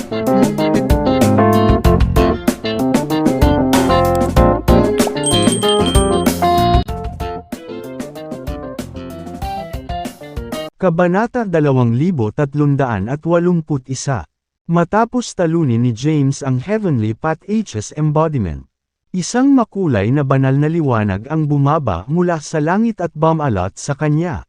Kabanata 2381. Matapos talunin ni James ang Heavenly Path H's embodiment, isang makulay na banal na liwanag ang bumaba mula sa langit at bumalot sa kanya.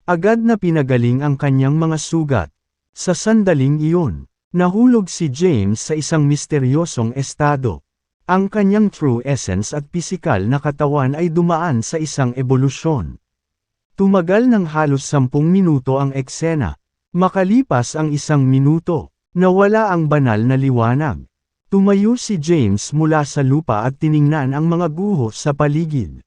Agad na pinagaling ang kanyang mga sugat. Sa sandaling iyon, nahulog si James sa isang misteryosong estado. Ang kanyang true essence at pisikal na katawan ay dumaan sa isang ebolusyon. Tumagal ng halos 10 minuto ang eksena. Makalipas ang 1 minuto, nawala ang banal na liwanag. Tumayo si James mula sa lupa at tiningnan ang mga guho sa paligid.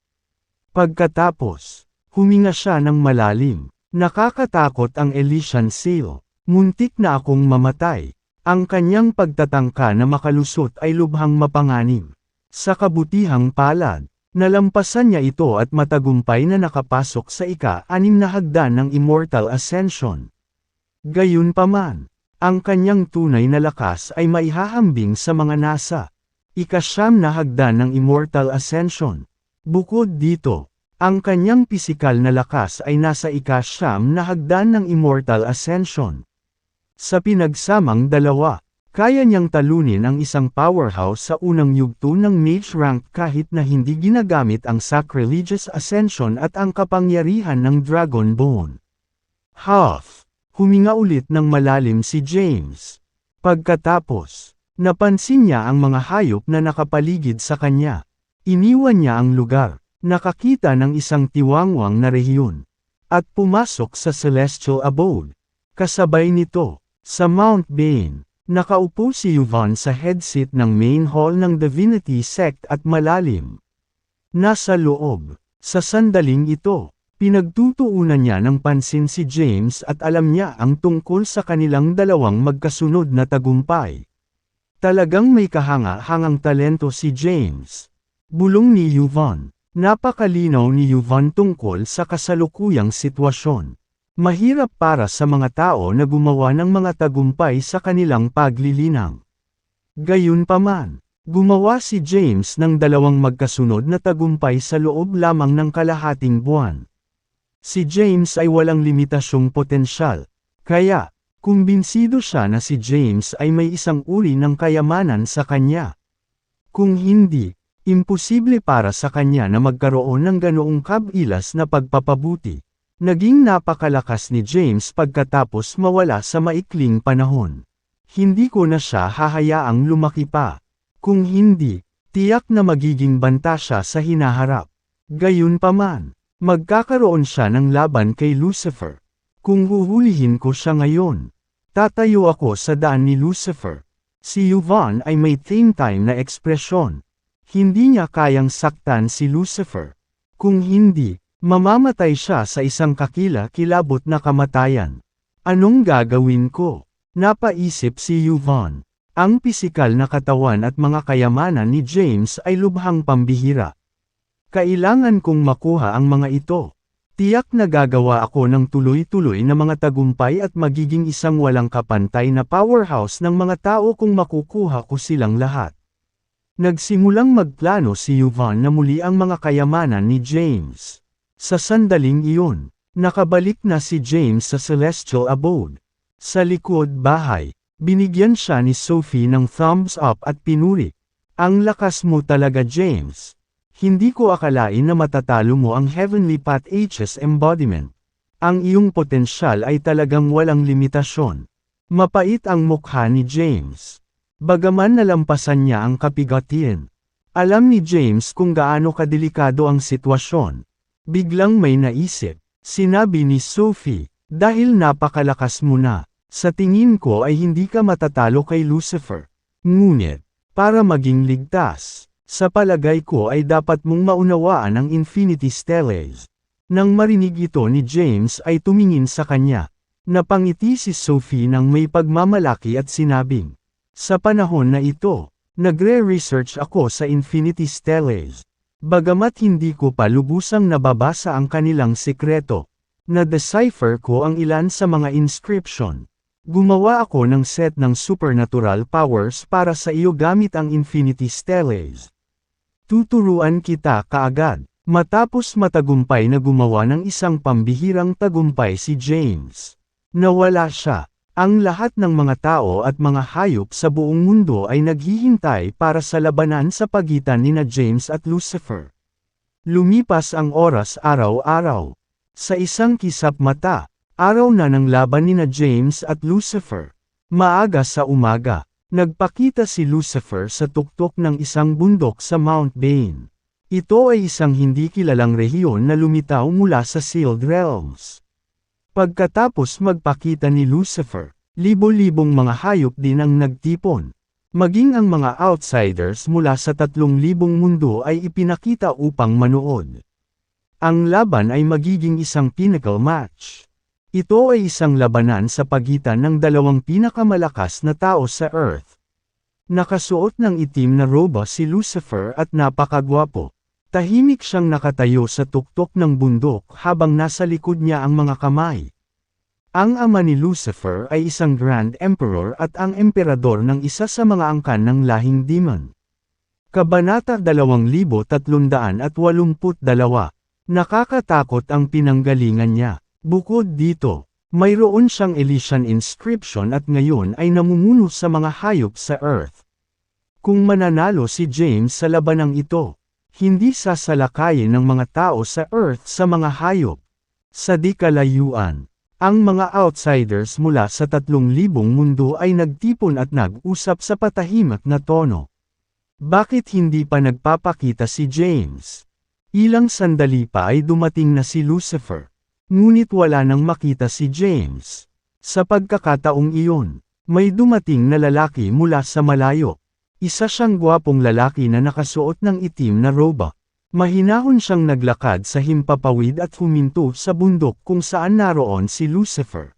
Pagkatapos, huminga siya ng malalim. Nakakatakot ang Elysian Seal. Muntik na akong mamatay. Ang kanyang pagtatangka na makalusot ay lubhang mapanganib. Sa kabutihang palad, nalampasan niya ito at matagumpay na nakapasok sa ika-6 na hagdan ng Immortal Ascension. Gayunpaman, ang kanyang tunay na lakas ay maihahambing sa mga nasa ika-9 na hagdan ng Immortal Ascension. Bukod dito, ang kanyang pisikal na lakas ay nasa ika-9 na hagdan ng Immortal Ascension. Sa pinagsamang dalawa, kaya niyang talunin ang isang powerhouse sa unang yugto ng mage rank kahit na hindi ginagamit ang Sacrilegious Ascension at ang kapangyarihan ng Dragon Bone. Huminga ulit ng malalim si James. Pagkatapos, napansin niya ang mga hayop na nakapaligid sa kanya. Iniwan niya ang lugar, nakakita ng isang tiwangwang na rehiyon, at pumasok sa Celestial Abode. Kasabay nito, sa Mount Bane, nakaupo si Yvonne sa headseat ng main hall ng Divinity Sect at malalim. Nasa loob, sa sandaling ito, pinagtutuunan niya ng pansin si James at alam niya ang tungkol sa kanilang dalawang magkasunod na tagumpay. Talagang may kahanga-hangang talento si James. Bulong ni Yvonne. Napakalinaw ni Yvonne tungkol sa kasalukuyang sitwasyon. Mahirap para sa mga tao na gumawa ng mga tagumpay sa kanilang paglilinang. Gayunpaman, gumawa si James ng 2 magkasunod na tagumpay sa loob lamang ng kalahating buwan. Si James ay walang limitasyong potensyal, kaya, kumbinsido siya na si James ay may isang uri ng kayamanan sa kanya. Kung hindi, imposible para sa kanya na magkaroon ng ganoong kabilas na pagpapabuti. Naging napakalakas ni James pagkatapos mawala sa maikling panahon. Hindi ko na siya hahayaang lumaki pa. Kung hindi, tiyak na magiging banta siya sa hinaharap. Gayunpaman, magkakaroon siya ng laban kay Lucifer. Kung huhulihin ko siya ngayon, tatayo ako sa daan ni Lucifer. Si Yvonne ay may time na ekspresyon. Hindi niya kayang saktan si Lucifer. Kung hindi, mamamatay siya sa isang kakila-kilabot na kamatayan. Anong gagawin ko? Napaisip si Yvonne. Ang pisikal na katawan at mga kayamanan ni James ay lubhang pambihira. Kailangan kong makuha ang mga ito. Tiyak na gagawa ako ng tuloy-tuloy na mga tagumpay at magiging isang walang kapantay na powerhouse ng mga tao kung makukuha ko silang lahat. Nagsimulang magplano si Yvonne na muli ang mga kayamanan ni James. Sa sandaling iyon, nakabalik na si James sa Celestial Abode. Sa likod bahay, binigyan siya ni Sophie ng thumbs up at pinuri. Ang lakas mo talaga, James. Hindi ko akalain na matatalo mo ang Heavenly Path H's embodiment. Ang iyong potensyal ay talagang walang limitasyon. Mapait ang mukha ni James. Bagaman nalampasan niya ang kapigatian. Alam ni James kung gaano kadelikado ang sitwasyon. Biglang may naisip, sinabi ni Sophie, dahil napakalakas mo na, sa tingin ko ay hindi ka matatalo kay Lucifer. Ngunit, para maging ligtas, sa palagay ko ay dapat mong maunawaan ang Infinity Steles. Nang marinig ito ni James ay tumingin sa kanya. Napangiti si Sophie nang may pagmamalaki at sinabing, sa panahon na ito, nagre-research ako sa Infinity Steles. Bagamat hindi ko pa lubusang nababasa ang kanilang sekreto, na-decipher ko ang ilan sa mga inscription. Gumawa ako ng set ng supernatural powers para sa iyo gamit ang Infinity Stellace. Tuturuan kita kaagad. Matapos matagumpay na gumawa ng isang pambihirang tagumpay si James. Nawala siya. Ang lahat ng mga tao at mga hayop sa buong mundo ay naghihintay para sa labanan sa pagitan nina James at Lucifer. Lumipas ang oras araw-araw. Sa isang kisap mata, araw na ng laban nina James at Lucifer. Maaga sa umaga, nagpakita si Lucifer sa tuktok ng isang bundok sa Mount Bane. Ito ay isang hindi kilalang rehiyon na lumitaw mula sa Sealed Realms. Pagkatapos magpakita ni Lucifer, libo-libong mga hayop din ang nagtipon. Maging ang mga outsiders mula sa 3,000 mundo ay ipinakita upang manood. Ang laban ay magiging isang pinnacle match. Ito ay isang labanan sa pagitan ng dalawang pinakamalakas na tao sa Earth. Nakasuot ng itim na roba si Lucifer at napakagwapo. Tahimik siyang nakatayo sa tuktok ng bundok habang nasa likod niya ang mga kamay. Ang ama ni Lucifer ay isang Grand Emperor at ang emperador ng isa sa mga angkan ng lahing demon. Kabanata 2382. Nakakatakot ang pinanggalingan niya. Bukod dito, mayroon siyang Elysian inscription at ngayon ay namumuno sa mga hayop sa Earth. Kung mananalo si James sa labanang ito, hindi sasalakayin ng mga tao sa Earth sa mga hayop. Sa di kalayuan, ang mga outsiders mula sa 3,000 mundo ay nagtipon at nag-usap sa patahimik na tono. Bakit hindi pa nagpapakita si James? Ilang sandali pa ay dumating na si Lucifer. Ngunit wala nang makita si James. Sa pagkakataong iyon, may dumating na lalaki mula sa malayo. Isa siyang gwapong lalaki na nakasuot ng itim na roba. Mahinahon siyang naglakad sa himpapawid at huminto sa bundok kung saan naroon si Lucifer.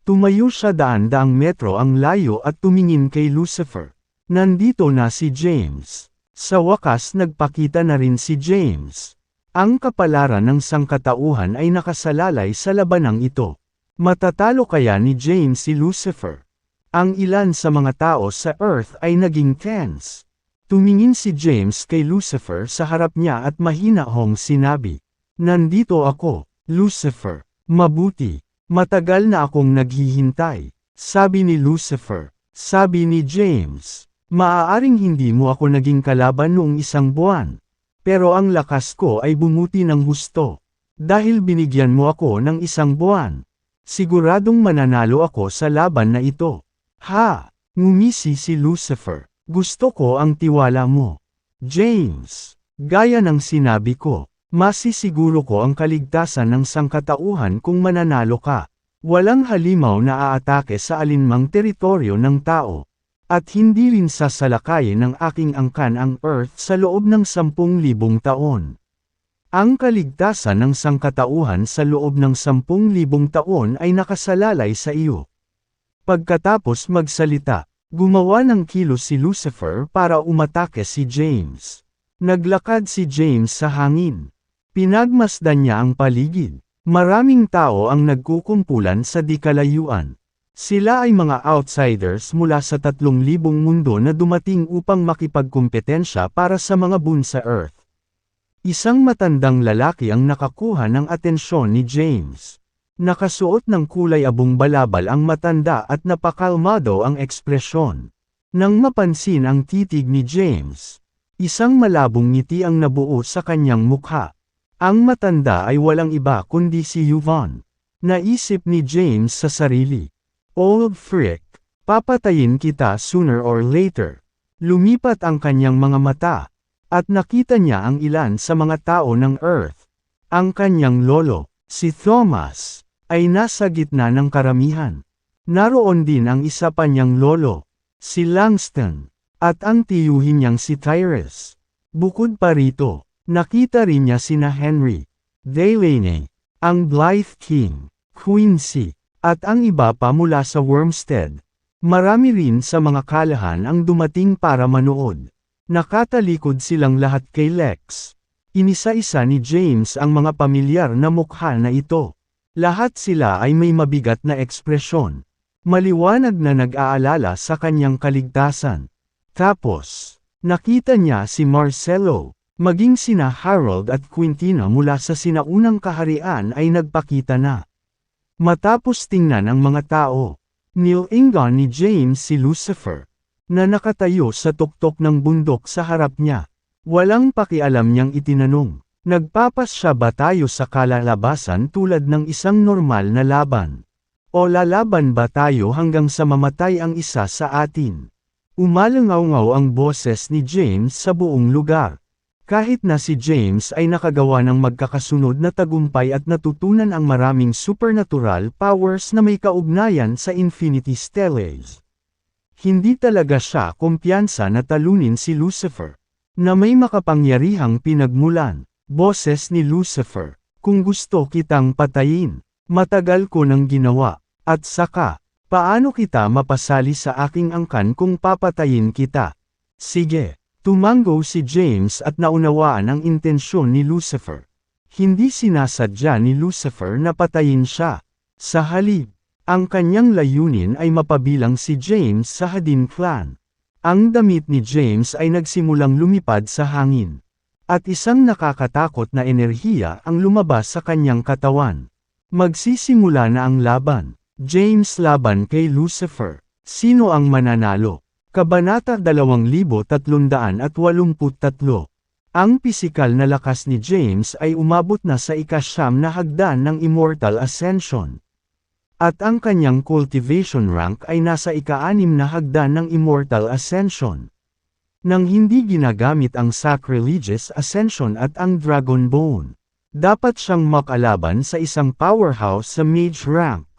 Tumayo siya daan-daang metro ang layo at tumingin kay Lucifer. Nandito na si James. Sa wakas nagpakita na rin si James. Ang kapalaran ng sangkatauhan ay nakasalalay sa labanang ito. Matatalo kaya ni James si Lucifer? Ang ilan sa mga tao sa Earth ay naging tense. Tumingin si James kay Lucifer sa harap niya at mahinahong sinabi, "Nandito ako, Lucifer. Mabuti. Matagal na akong naghihintay." Sabi ni Lucifer. Sabi ni James, "Maaaring hindi mo ako naging kalaban noong 1 buwan. Pero ang lakas ko ay bumuti ng husto. Dahil binigyan mo ako ng 1 buwan. Siguradong mananalo ako sa laban na ito." Ha! Ngumisi si Lucifer. Gusto ko ang tiwala mo. James, gaya ng sinabi ko, masisiguro ko ang kaligtasan ng sangkatauhan kung mananalo ka. Walang halimaw na aatake sa alinmang teritoryo ng tao. At hindi rin sasalakayin ng aking angkan ang Earth sa loob ng 10,000 taon. Ang kaligtasan ng sangkatauhan sa loob ng 10,000 taon ay nakasalalay sa iyo. Pagkatapos magsalita, gumawa ng kilos si Lucifer para umatake si James. Naglakad si James sa hangin. Pinagmasdan niya ang paligid. Maraming tao ang nagkukumpulan sa di kalayuan. Sila ay mga outsiders mula sa 3,000 mundo na dumating upang makipagkumpetensya para sa mga bun sa Earth. Isang matandang lalaki ang nakakuha ng atensyon ni James. Nakasuot ng kulay abong balabal ang matanda at napakalmado ang ekspresyon. Nang mapansin ang titig ni James, isang malabong ngiti ang nabuo sa kanyang mukha. Ang matanda ay walang iba kundi si Yvonne. Naisip ni James sa sarili, "Old freak, papatayin kita sooner or later." Lumipat ang kanyang mga mata, at nakita niya ang ilan sa mga tao ng Earth. Ang kanyang lolo, si Thomas, ay nasa gitna ng karamihan. Naroon din ang isa pa niyang lolo, si Langston, at ang tiyuhin niyang si Tyrus. Bukod pa rito, nakita rin niya sina Henry, Delaney, ang Blythe King, Quincy, at ang iba pa mula sa Wormstead. Marami rin sa mga kalahan ang dumating para manood. Nakatalikod silang lahat kay Lex. Inisa-isa ni James ang mga pamilyar na mukha na ito. Lahat sila ay may mabigat na ekspresyon. maliwanag na nag-aalala sa kanyang kaligtasan. Tapos, nakita niya si Marcelo, maging sina Harold at Quintina mula sa sinaunang kaharian ay nagpakita na. Matapos tingnan ng mga tao, nilingan ni James si Lucifer, na nakatayo sa tuktok ng bundok sa harap niya. Walang pakialam niyang itinanong, nagpapasya ba tayo sa kalalabasan tulad ng isang normal na laban? O lalaban ba tayo hanggang sa mamatay ang isa sa atin? Umalangaw-ngaw ang boses ni James sa buong lugar. Kahit na si James ay nakagawa ng magkakasunod na tagumpay at natutunan ang maraming supernatural powers na may kaugnayan sa Infinity Stellates. Hindi talaga siya kumpiyansa na talunin si Lucifer, na may makapangyarihang pinagmulan. Boses ni Lucifer, kung gusto kitang patayin, matagal ko nang ginawa, at saka, paano kita mapasali sa aking angkan kung papatayin kita? Sige, tumango si James at naunawaan ang intensyon ni Lucifer. Hindi sinasadya ni Lucifer na patayin siya. Sa halip, ang kanyang layunin ay mapabilang si James sa Hadin clan. Ang damit ni James ay nagsimulang lumipad sa hangin. At isang nakakatakot na enerhiya ang lumabas sa kanyang katawan. Magsisimula na ang laban. James laban kay Lucifer. Sino ang mananalo? Kabanata 2383. Ang pisikal na lakas ni James ay umabot na sa ika-9 na hagdan ng Immortal Ascension. At ang kanyang cultivation rank ay nasa ika-6 na hagdan ng Immortal Ascension. Nang hindi ginagamit ang Sacrilegious Ascension at ang Dragon Bone, dapat siyang makalaban sa isang powerhouse sa Mage rank.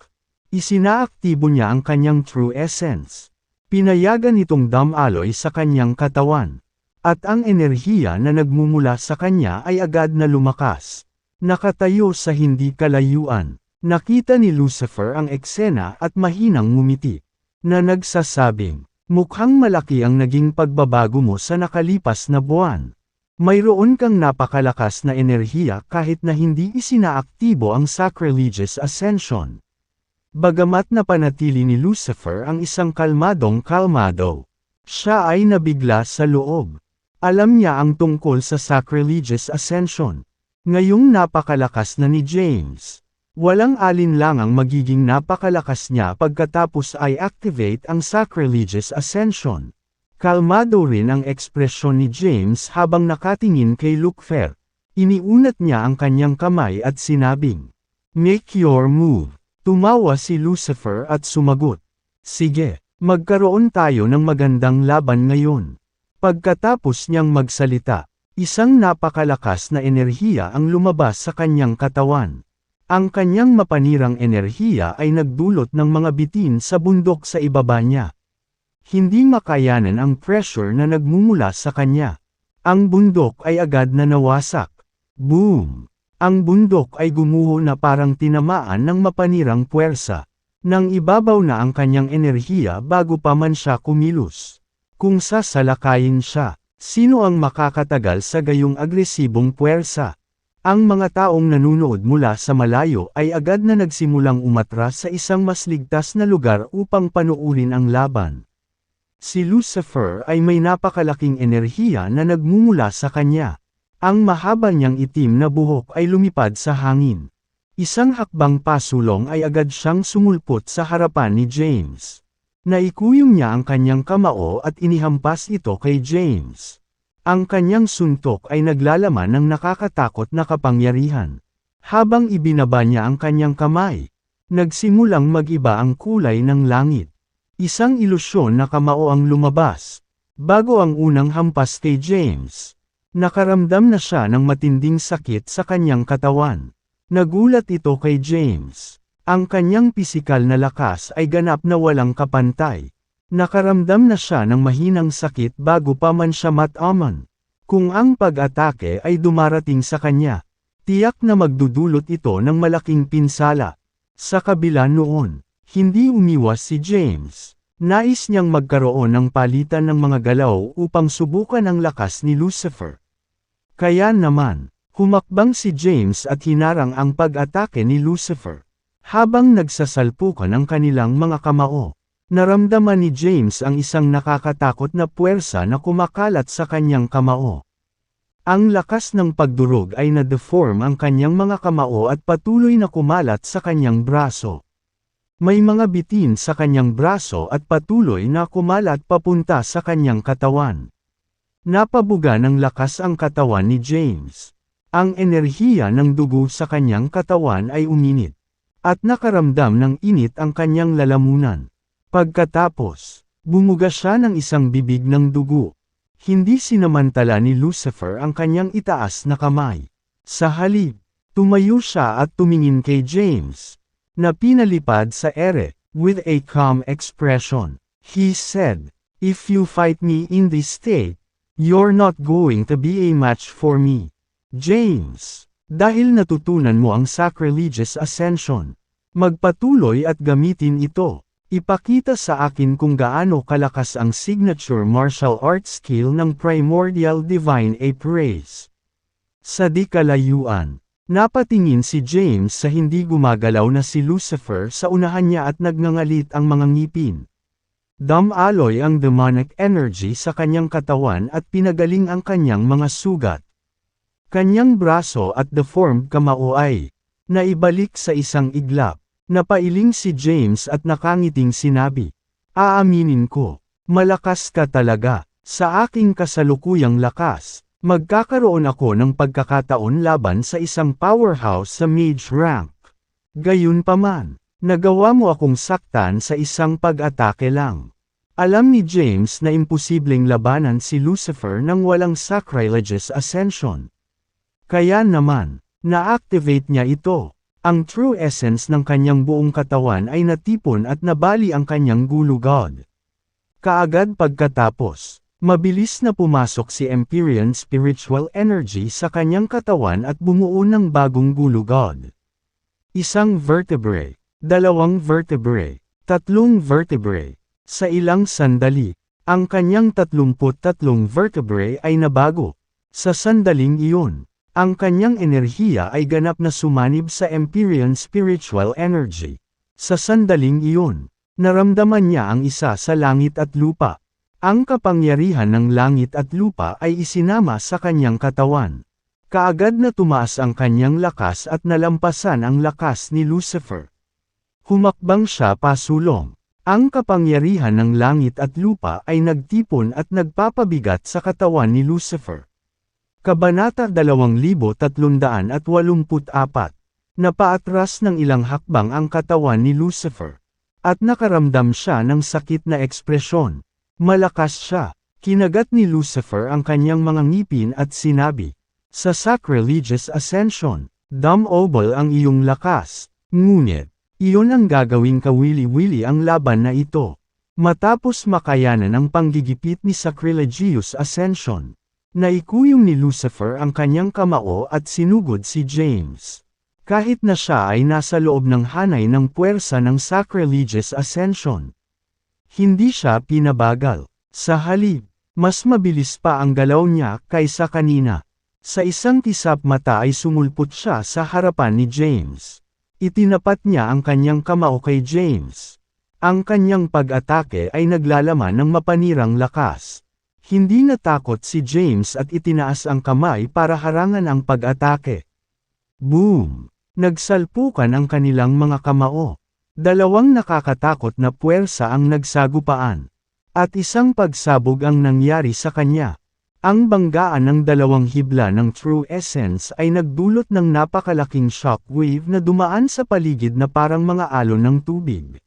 Isinaaktibo niya ang kanyang True Essence. Pinayagan itong damaloy sa kanyang katawan. At ang enerhiya na nagmumula sa kanya ay agad na lumakas. Nakatayo sa hindi kalayuan. Nakita ni Lucifer ang eksena at mahinang ngumiti, na nagsasabing, mukhang malaki ang naging pagbabago mo sa nakalipas na buwan. Mayroon kang napakalakas na enerhiya kahit na hindi isinaaktibo ang Sacrilegious Ascension. Bagamat napanatili ni Lucifer ang isang kalmadong-kalmado, siya ay nabigla sa loob. Alam niya ang tungkol sa Sacrilegious Ascension. Ngayong napakalakas na ni James. Walang alinlangang magiging napakalakas niya pagkatapos ay activate ang Sacrilegious Ascension. Kalmado rin ang ekspresyon ni James habang nakatingin kay Lucifer. Iniunat niya ang kanyang kamay at sinabing, "Make your move." Tumawa si Lucifer at sumagot, "Sige, magkaroon tayo ng magandang laban ngayon." Pagkatapos niyang magsalita, isang napakalakas na enerhiya ang lumabas sa kanyang katawan. Ang kanyang mapanirang enerhiya ay nagdulot ng mga bitin sa bundok sa ibaba niya. Hindi makayanan ang pressure na nagmumula sa kanya. Ang bundok ay agad na nawasak. Boom! Ang bundok ay gumuho na parang tinamaan ng mapanirang puwersa. Nang ibabaw na ang kanyang enerhiya bago pa man siya kumilos. Kung sasalakayin siya, sino ang makakatagal sa gayong agresibong puwersa? Ang mga taong nanunood mula sa malayo ay agad na nagsimulang umatras sa isang mas ligtas na lugar upang panuurin ang laban. Si Lucifer ay may napakalaking enerhiya na nagmumula sa kanya. Ang mahaba niyang itim na buhok ay lumipad sa hangin. Isang hakbang pasulong ay agad siyang sumulpot sa harapan ni James. Naikuyong niya ang kanyang kamao at inihampas ito kay James. Ang kanyang suntok ay naglalaman ng nakakatakot na kapangyarihan. Habang ibinaba niya ang kanyang kamay, nagsimulang mag-iba ang kulay ng langit. Isang ilusyon na kamao ang lumabas. Bago ang unang hampas kay James, nakaramdam na siya ng matinding sakit sa kanyang katawan. Nagulat ito kay James. Ang kanyang pisikal na lakas ay ganap na walang kapantay. Nakaramdam na siya ng mahinang sakit bago pa man siya mataman. Kung ang pag-atake ay dumarating sa kanya, tiyak na magdudulot ito ng malaking pinsala. Sa kabila noon, hindi umiwas si James. Nais niyang magkaroon ng palitan ng mga galaw upang subukan ang lakas ni Lucifer. Kaya naman, humakbang si James at hinarang ang pag-atake ni Lucifer. Habang nagsasalpukan ang kanilang mga kamao, naramdaman ni James ang isang nakakatakot na puwersa na kumakalat sa kanyang kamao. Ang lakas ng pagdurog ay na-deform ang kanyang mga kamao at patuloy na kumalat sa kanyang braso. May mga bitin sa kanyang braso at patuloy na kumalat papunta sa kanyang katawan. Napabuga ng lakas ang katawan ni James. Ang enerhiya ng dugo sa kanyang katawan ay uminit. At nakaramdam ng init ang kanyang lalamunan. Pagkatapos, bumuga siya ng isang bibig ng dugo. Hindi sinamantala ni Lucifer ang kanyang itaas na kamay. Sa halip, tumayo siya at tumingin kay James, na pinalipad sa ere, with a calm expression. He said, "If you fight me in this state, you're not going to be a match for me, James. Dahil natutunan mo ang sacrilegious ascension, magpatuloy at gamitin ito. Ipakita sa akin kung gaano kalakas ang signature martial arts skill ng Primordial Divine Appraise." Sa di kalayuan, napatingin si James sa hindi gumagalaw na si Lucifer sa unahan niya at nagngangalit ang mga ngipin. Dumaloy ang demonic energy sa kanyang katawan at pinagaling ang kanyang mga sugat. Kanyang braso at deformed kamao ay naibalik sa isang iglap. Napailing si James at nakangiting sinabi, "Aaminin ko, malakas ka talaga. Sa aking kasalukuyang lakas, magkakaroon ako ng pagkakataon laban sa isang powerhouse sa mage rank. Gayunpaman, nagawa mo akong saktan sa isang pag-atake lang." Alam ni James na imposibleng labanan si Lucifer nang walang sacrilegious ascension. Kaya naman, na-activate niya ito. Ang true essence ng kanyang buong katawan ay natipon at nabali ang kanyang gulugod. Kaagad pagkatapos, mabilis na pumasok si Empyrean spiritual energy sa kanyang katawan at bumuo ng bagong gulugod. Isang vertebrae, dalawang vertebrae, tatlong vertebrae. Sa ilang sandali, ang kanyang 33 vertebrae ay nabago. Sa sandaling iyon, ang kanyang enerhiya ay ganap na sumanib sa Empyrean spiritual energy. Sa sandaling iyon, naramdaman niya ang isa sa langit at lupa. Ang kapangyarihan ng langit at lupa ay isinama sa kanyang katawan. Kaagad na tumaas ang kanyang lakas at nalampasan ang lakas ni Lucifer. Humakbang siya pasulong. Ang kapangyarihan ng langit at lupa ay nagtipon at nagpapabigat sa katawan ni Lucifer. Kabanata 2384. Napaatras ng ilang hakbang ang katawan ni Lucifer. At nakaramdam siya ng sakit na ekspresyon. Malakas siya. Kinagat ni Lucifer ang kanyang mga ngipin at sinabi, "Sa sacrilegious ascension, dumobol ang iyong lakas. Ngunit, iyon ang gagawing kawili-wili ang laban na ito." Matapos makayanan ang panggigipit ni sacrilegious ascension, naikuyong ni Lucifer ang kanyang kamao at sinugod si James. Kahit na siya ay nasa loob ng hanay ng puwersa ng sacrilegious ascension, hindi siya pinabagal. Sa halip, mas mabilis pa ang galaw niya kaysa kanina. Sa isang tisap mata ay sumulpot siya sa harapan ni James. Itinapat niya ang kanyang kamao kay James. Ang kanyang pag-atake ay naglalaman ng mapanirang lakas. Hindi natakot si James at itinaas ang kamay para harangan ang pag-atake. Boom! Nagsalpukan ang kanilang mga kamao. Dalawang nakakatakot na puwersa ang nagsagupaan. At isang pagsabog ang nangyari sa kanya. Ang banggaan ng dalawang hibla ng True Essence ay nagdulot ng napakalaking shockwave na dumaan sa paligid na parang mga alon ng tubig.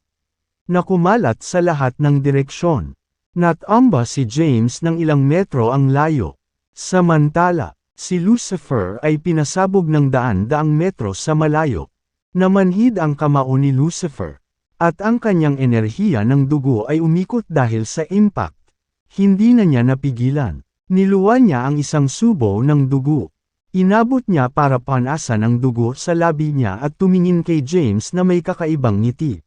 Nakumalat sa lahat ng direksyon. Natamba si James ng ilang metro ang layo. Samantala, si Lucifer ay pinasabog ng daan-daang metro sa malayo. Namanhid ang kamao ni Lucifer. At ang kanyang enerhiya ng dugo ay umikot dahil sa impact. Hindi na niya napigilan. Niluwan niya ang isang subo ng dugo. Inabot niya para panasan ang dugo sa labi niya at tumingin kay James na may kakaibang ngiti.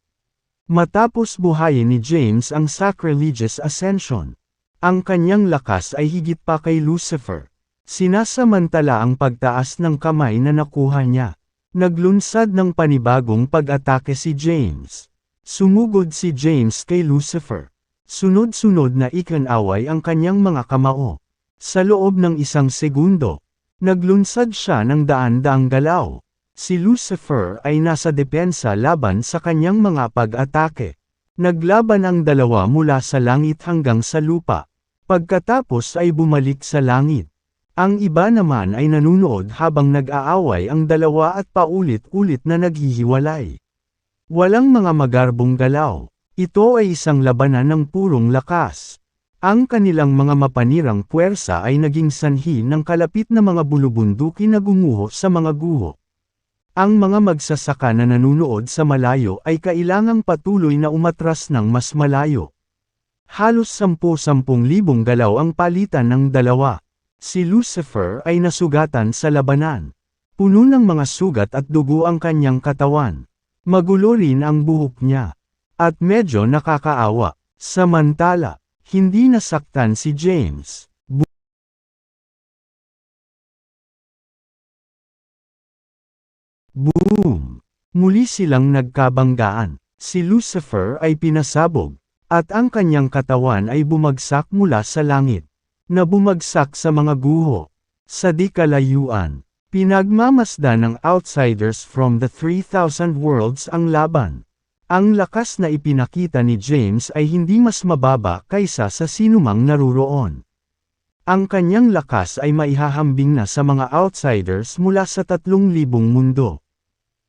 Matapos buhayin ni James ang sacrilegious ascension, ang kanyang lakas ay higit pa kay Lucifer. Sinasamantala ang pagtaas ng kamay na nakuha niya. Naglunsad ng panibagong pag-atake si James. Sumugod si James kay Lucifer. Sunod-sunod na ikinaway ang kanyang mga kamao. Sa loob ng isang segundo, naglunsad siya ng daan-daang galaw. Si Lucifer ay nasa depensa laban sa kanyang mga pag-atake. Naglaban ang dalawa mula sa langit hanggang sa lupa. Pagkatapos ay bumalik sa langit. Ang iba naman ay nanunood habang nag-aaway ang dalawa at paulit-ulit na naghihiwalay. Walang mga magarbong galaw. Ito ay isang labanan ng purong lakas. Ang kanilang mga mapanirang puwersa ay naging sanhi ng kalapit na mga bulubunduki na gumuho sa mga guho. Ang mga magsasaka na nanunood sa malayo ay kailangang patuloy na umatras ng mas malayo. Halos 10,000 galaw ang palitan ng dalawa. Si Lucifer ay nasugatan sa labanan. Puno ng mga sugat at dugo ang kanyang katawan. Magulo rin ang buhok niya. At medyo nakakaawa. Samantala, hindi nasaktan si James. Boom! Muli silang nagkabanggaan. Si Lucifer ay pinasabog, at ang kanyang katawan ay bumagsak mula sa langit, na bumagsak sa mga guho. Sa di kalayuan, pinagmamasdan ng outsiders from the 3,000 worlds ang laban. Ang lakas na ipinakita ni James ay hindi mas mababa kaysa sa sinumang naruroon. Ang kanyang lakas ay maihahambing na sa mga outsiders mula sa 3,000 mundo.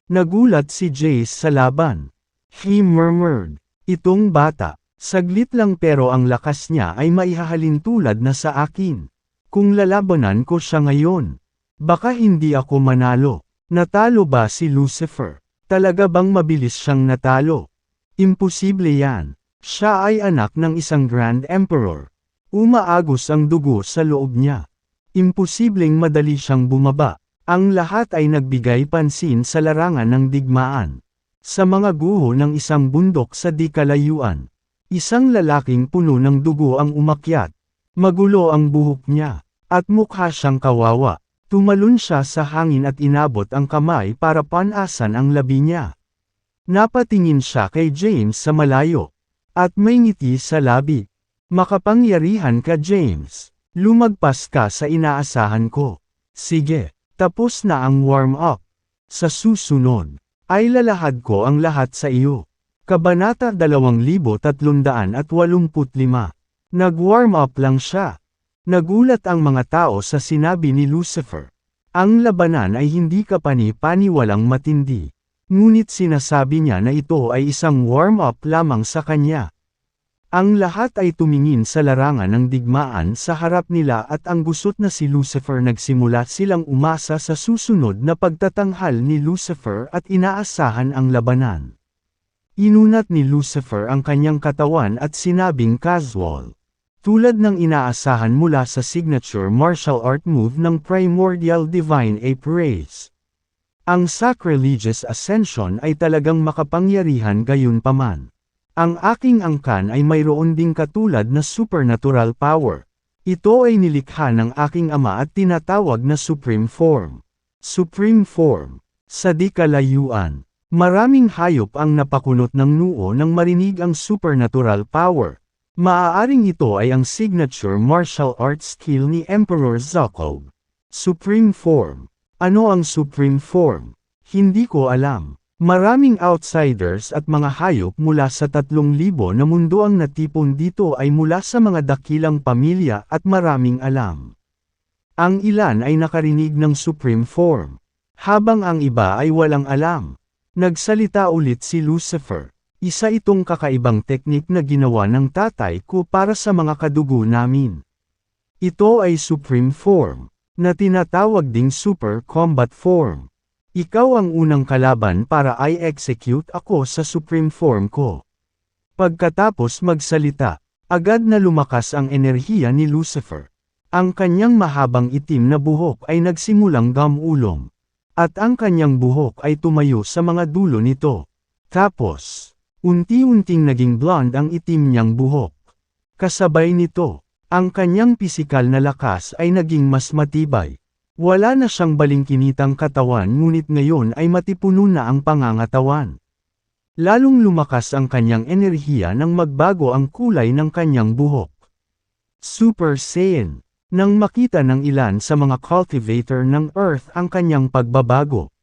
Nagulat si Jace sa laban. He murmured, "Itong bata, saglit lang pero ang lakas niya ay maihahalin tulad na sa akin. Kung lalabanan ko siya ngayon, baka hindi ako manalo." Natalo ba si Lucifer? Talaga bang mabilis siyang natalo? Imposible yan. Siya ay anak ng isang Grand Emperor. Umaagos ang dugo sa loob niya. Imposibleng madali siyang bumaba. Ang lahat ay nagbigay pansin sa larangan ng digmaan. Sa mga guho ng isang bundok sa di kalayuan, isang lalaking puno ng dugo ang umakyat. Magulo ang buhok niya, at mukha siyang kawawa. Tumalon siya sa hangin at inabot ang kamay para panasan ang labi niya. Napatingin siya kay James sa malayo, at may ngiti sa labi. "Makapangyarihan ka, James. Lumagpas ka sa inaasahan ko. Sige. Tapos na ang warm-up. Sa susunod, ay lalahad ko ang lahat sa iyo." Kabanata 2385. Nag-warm up lang siya. Nagulat ang mga tao sa sinabi ni Lucifer. Ang labanan ay hindi kapani-paniwalang matindi. Ngunit sinasabi niya na ito ay isang warm-up lamang sa kanya. Ang lahat ay tumingin sa larangan ng digmaan sa harap nila at ang gusot na si Lucifer nagsimula silang umasa sa susunod na pagtatanghal ni Lucifer at inaasahan ang labanan. Inunat ni Lucifer ang kanyang katawan at sinabing casual. Tulad ng inaasahan mula sa signature martial art move ng Primordial Divine Ape Race. Ang sacrilegious ascension ay talagang makapangyarihan gayunpaman. Ang aking angkan ay mayroon ding katulad na supernatural power. Ito ay nilikha ng aking ama at tinatawag na Supreme Form. Supreme Form. Sa di kalayuan, maraming hayop ang napakunot ng noo nang marinig ang supernatural power. Maaaring ito ay ang signature martial arts skill ni Emperor Zokog. Supreme Form. Ano ang Supreme Form? Hindi ko alam. Maraming outsiders at mga hayop mula sa 3,000 na mundo ang natipon dito ay mula sa mga dakilang pamilya at maraming alam. Ang ilan ay nakarinig ng Supreme Form, habang ang iba ay walang alam. Nagsalita ulit si Lucifer. Isa itong kakaibang teknik na ginawa ng tatay ko para sa mga kadugo namin. Ito ay Supreme Form, na tinatawag ding Super Combat Form. Ikaw ang unang kalaban para i-execute ako sa Supreme Form ko. Pagkatapos magsalita, agad na lumakas ang enerhiya ni Lucifer. Ang kanyang mahabang itim na buhok ay nagsimulang gamulong. At ang kanyang buhok ay tumayo sa mga dulo nito. Tapos, unti-unting naging blonde ang itim niyang buhok. Kasabay nito, ang kanyang pisikal na lakas ay naging mas matibay. Wala na siyang balingkinitang katawan ngunit ngayon ay matipuno na ang pangangatawan. Lalong lumakas ang kanyang enerhiya nang magbago ang kulay ng kanyang buhok. Super Saiyan. Nang makita ng ilan sa mga cultivator ng Earth ang kanyang pagbabago,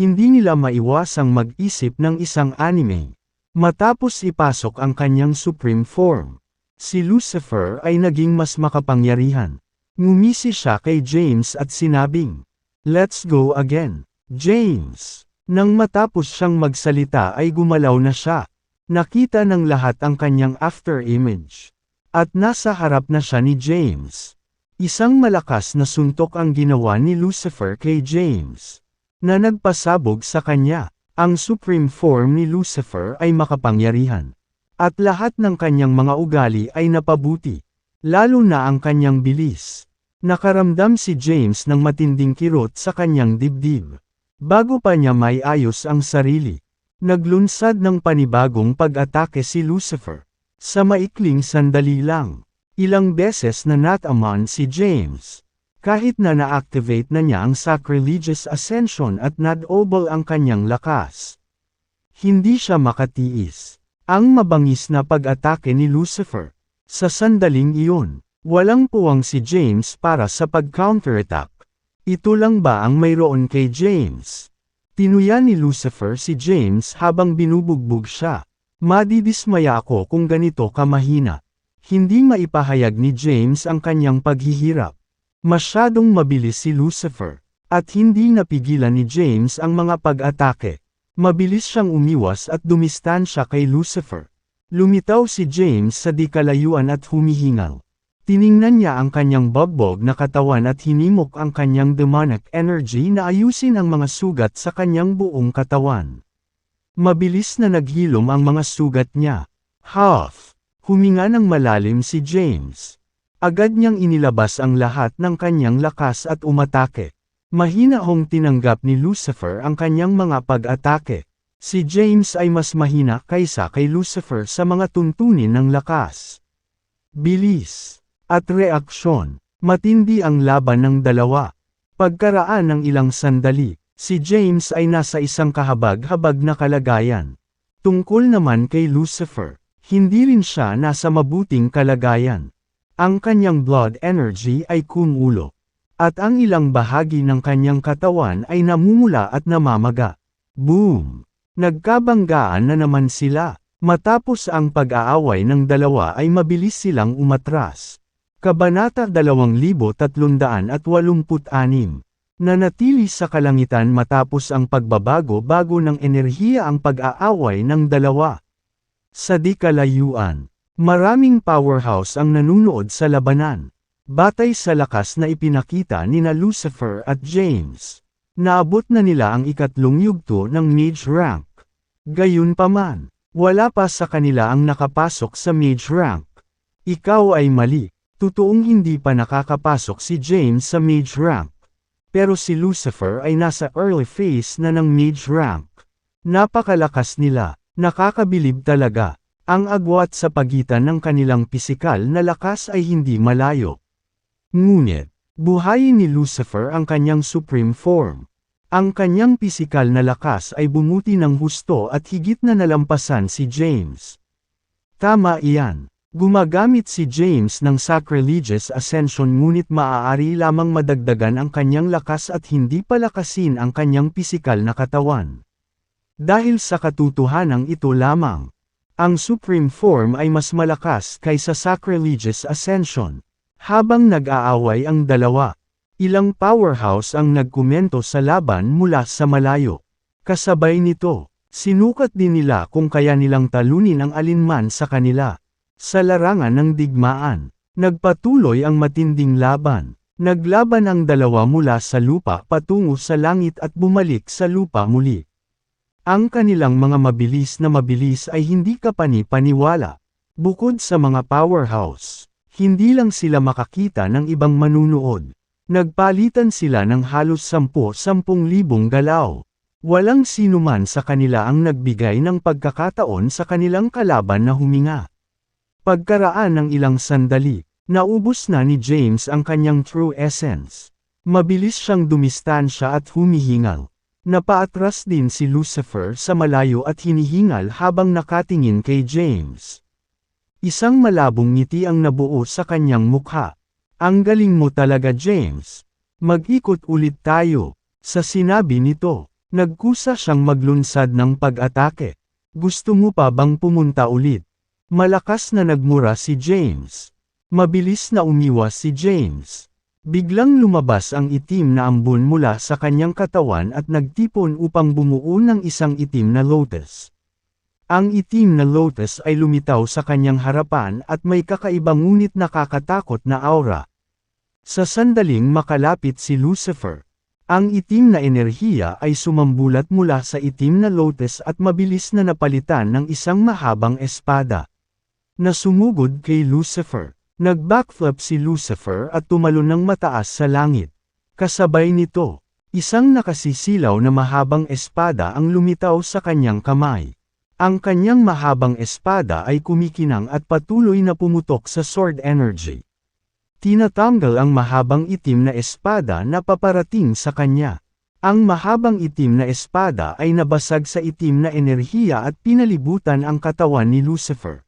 hindi nila maiwasang mag-isip ng isang anime. Matapos ipasok ang kanyang supreme form, si Lucifer ay naging mas makapangyarihan. Ngumisi siya kay James at sinabing, "Let's go again, James." Nang matapos siyang magsalita ay gumalaw na siya. Nakita ng lahat ang kanyang after image. At nasa harap na siya ni James. Isang malakas na suntok ang ginawa ni Lucifer kay James, na nagpasabog sa kanya. Ang supreme form ni Lucifer ay makapangyarihan. At lahat ng kanyang mga ugali ay napabuti. Lalo na ang kanyang bilis. Nakaramdam si James ng matinding kirot sa kanyang dibdib. Bago pa niya maiayos ang sarili, naglunsad ng panibagong pag-atake si Lucifer. Sa maikling sandali lang, ilang beses na natamaan si James. Kahit na na-activate na niya ang Sacrilegious Ascension at nadobol ang kanyang lakas, hindi siya makatiis. Ang mabangis na pag-atake ni Lucifer. Sa sandaling iyon, walang puwang si James para sa pag-counterattack. Ito lang ba ang mayroon kay James? Tinuya ni Lucifer si James habang binubugbog siya. Madidismaya ako kung ganito ka mahina. Hindi maipahayag ni James ang kanyang paghihirap. Masyadong mabilis si Lucifer, at hindi napigilan ni James ang mga pag-atake. Mabilis siyang umiwas at dumistansya kay Lucifer. Lumitaw si James sa di kalayuan at humihingal. Tiningnan niya ang kanyang bagbog na katawan at hinimok ang kanyang demonic energy na ayusin ang mga sugat sa kanyang buong katawan. Mabilis na naghilom ang mga sugat niya. Huff! Huminga ng malalim si James. Agad niyang inilabas ang lahat ng kanyang lakas at umatake. Mahina-hong tinanggap ni Lucifer ang kanyang mga pag-atake. Si James ay mas mahina kaysa kay Lucifer sa mga tuntunin ng lakas, bilis, at reaksyon. Matindi ang laban ng dalawa. Pagkaraan ng ilang sandali, si James ay nasa isang kahabag-habag na kalagayan. Tungkol naman kay Lucifer, hindi rin siya nasa mabuting kalagayan. Ang kanyang blood energy ay kumulo. At ang ilang bahagi ng kanyang katawan ay namumula at namamaga. Boom! Nagkabanggaan na naman sila. Matapos ang pag-aaway ng dalawa ay mabilis silang umatras. Kabanata 2386. Nanatili sa kalangitan matapos ang pagbabago-bago ng enerhiya ang pag-aaway ng dalawa. Sa di kalayuan, maraming powerhouse ang nanunood sa labanan. Batay sa lakas na ipinakita nina Lucifer at James, naabot na nila ang ikatlong yugto ng mage rank. Gayunpaman, wala pa sa kanila ang nakapasok sa mage rank. Ikaw ay mali. Totoong hindi pa nakakapasok si James sa mage rank. Pero si Lucifer ay nasa early phase na ng mage rank. Napakalakas nila. Nakakabilib talaga. Ang agwat sa pagitan ng kanilang pisikal na lakas ay hindi malayo. Ngunit, buhayin ni Lucifer ang kanyang supreme form. Ang kanyang pisikal na lakas ay bumuti ng husto at higit na nalampasan si James. Tama iyan. Gumagamit si James ng Sacrilegious Ascension ngunit maaari lamang madagdagan ang kanyang lakas at hindi palakasin ang kanyang pisikal na katawan. Dahil sa katotohanang ito lamang, ang Supreme Form ay mas malakas kaysa Sacrilegious Ascension. Habang nag-aaway ang dalawa, ilang powerhouse ang nagkomento sa laban mula sa malayo. Kasabay nito, sinukat din nila kung kaya nilang talunin ang alinman sa kanila. Sa larangan ng digmaan, nagpatuloy ang matinding laban. Naglaban ang dalawa mula sa lupa patungo sa langit at bumalik sa lupa muli. Ang kanilang mga mabilis ay hindi kapani-paniwala. Bukod sa mga powerhouse, hindi lang sila makakita ng ibang manunood. Nagpalitan sila ng halos 10,000 galaw. Walang sinuman sa kanila ang nagbigay ng pagkakataon sa kanilang kalaban na huminga. Pagkaraan ng ilang sandali, naubos na ni James ang kanyang true essence. Mabilis siyang dumistansya at humihingal. Napaatras din si Lucifer sa malayo at hinihingal habang nakatingin kay James. Isang malabong ngiti ang nabuo sa kanyang mukha. Ang galing mo talaga, James. Mag-ikot ulit tayo. Sa sinabi nito, nagkusa siyang maglunsad ng pag-atake. Gusto mo pa bang pumunta ulit? Malakas na nagmura si James. Mabilis na umiwas si James. Biglang lumabas ang itim na ambon mula sa kanyang katawan at nagtipon upang bumuo ng isang itim na lotus. Ang itim na lotus ay lumitaw sa kanyang harapan at may kakaibang ngunit nakakatakot na aura. Sa sandaling makalapit si Lucifer, ang itim na enerhiya ay sumambulat mula sa itim na lotus at mabilis na napalitan ng isang mahabang espada. Nasumugod kay Lucifer. Nag-backflip si Lucifer at tumalon ng mataas sa langit. Kasabay nito, isang nakasisilaw na mahabang espada ang lumitaw sa kanyang kamay. Ang kanyang mahabang espada ay kumikinang at patuloy na pumutok sa sword energy. Tinatanggal ang mahabang itim na espada na paparating sa kanya. Ang mahabang itim na espada ay nabasag sa itim na enerhiya at pinalibutan ang katawan ni Lucifer.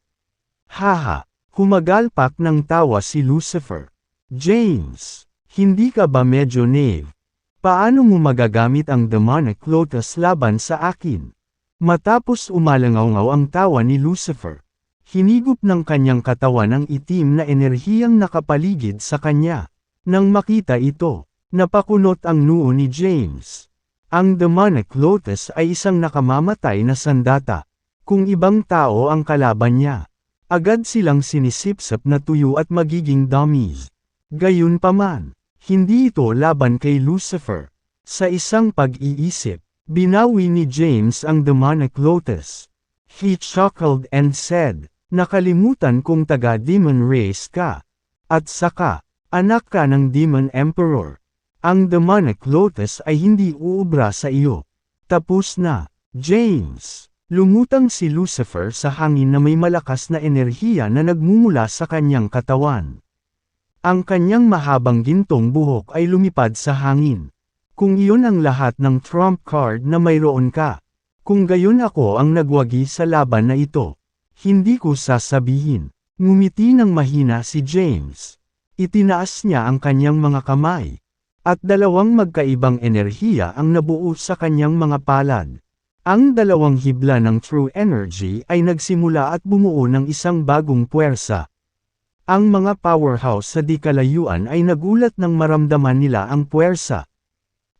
Haha! Humagalpak ng tawa si Lucifer. James, hindi ka ba medyo naive? Paano mo magagamit ang demonic lotus laban sa akin? Matapos umalangaw ang tawa ni Lucifer, hinigop ng kanyang katawan ang itim na enerhiyang nakapaligid sa kanya. Nang makita ito, napakunot ang noo ni James. Ang demonic lotus ay isang nakamamatay na sandata. Kung ibang tao ang kalaban niya, agad silang sinisipsip na tuyo at magiging dummies. Gayunpaman, hindi ito laban kay Lucifer. Sa isang pag-iisip, binawi ni James ang demonic lotus. He chuckled and said, nakalimutan kong taga-demon race ka. At saka, anak ka ng demon emperor. Ang demonic lotus ay hindi uubra sa iyo. Tapos na, James. Lumutang si Lucifer sa hangin na may malakas na enerhiya na nagmumula sa kanyang katawan. Ang kanyang mahabang gintong buhok ay lumipad sa hangin. Kung iyon ang lahat ng trump card na mayroon ka, kung gayon ako ang nagwagi sa laban na ito, hindi ko sasabihin. Ngumiti ng mahina si James. Itinaas niya ang kanyang mga kamay. At dalawang magkaibang enerhiya ang nabuo sa kanyang mga palad. Ang dalawang hibla ng true energy ay nagsimula at bumuo ng isang bagong puwersa. Ang mga powerhouse sa di kalayuan ay nagulat nang maramdaman nila ang puwersa.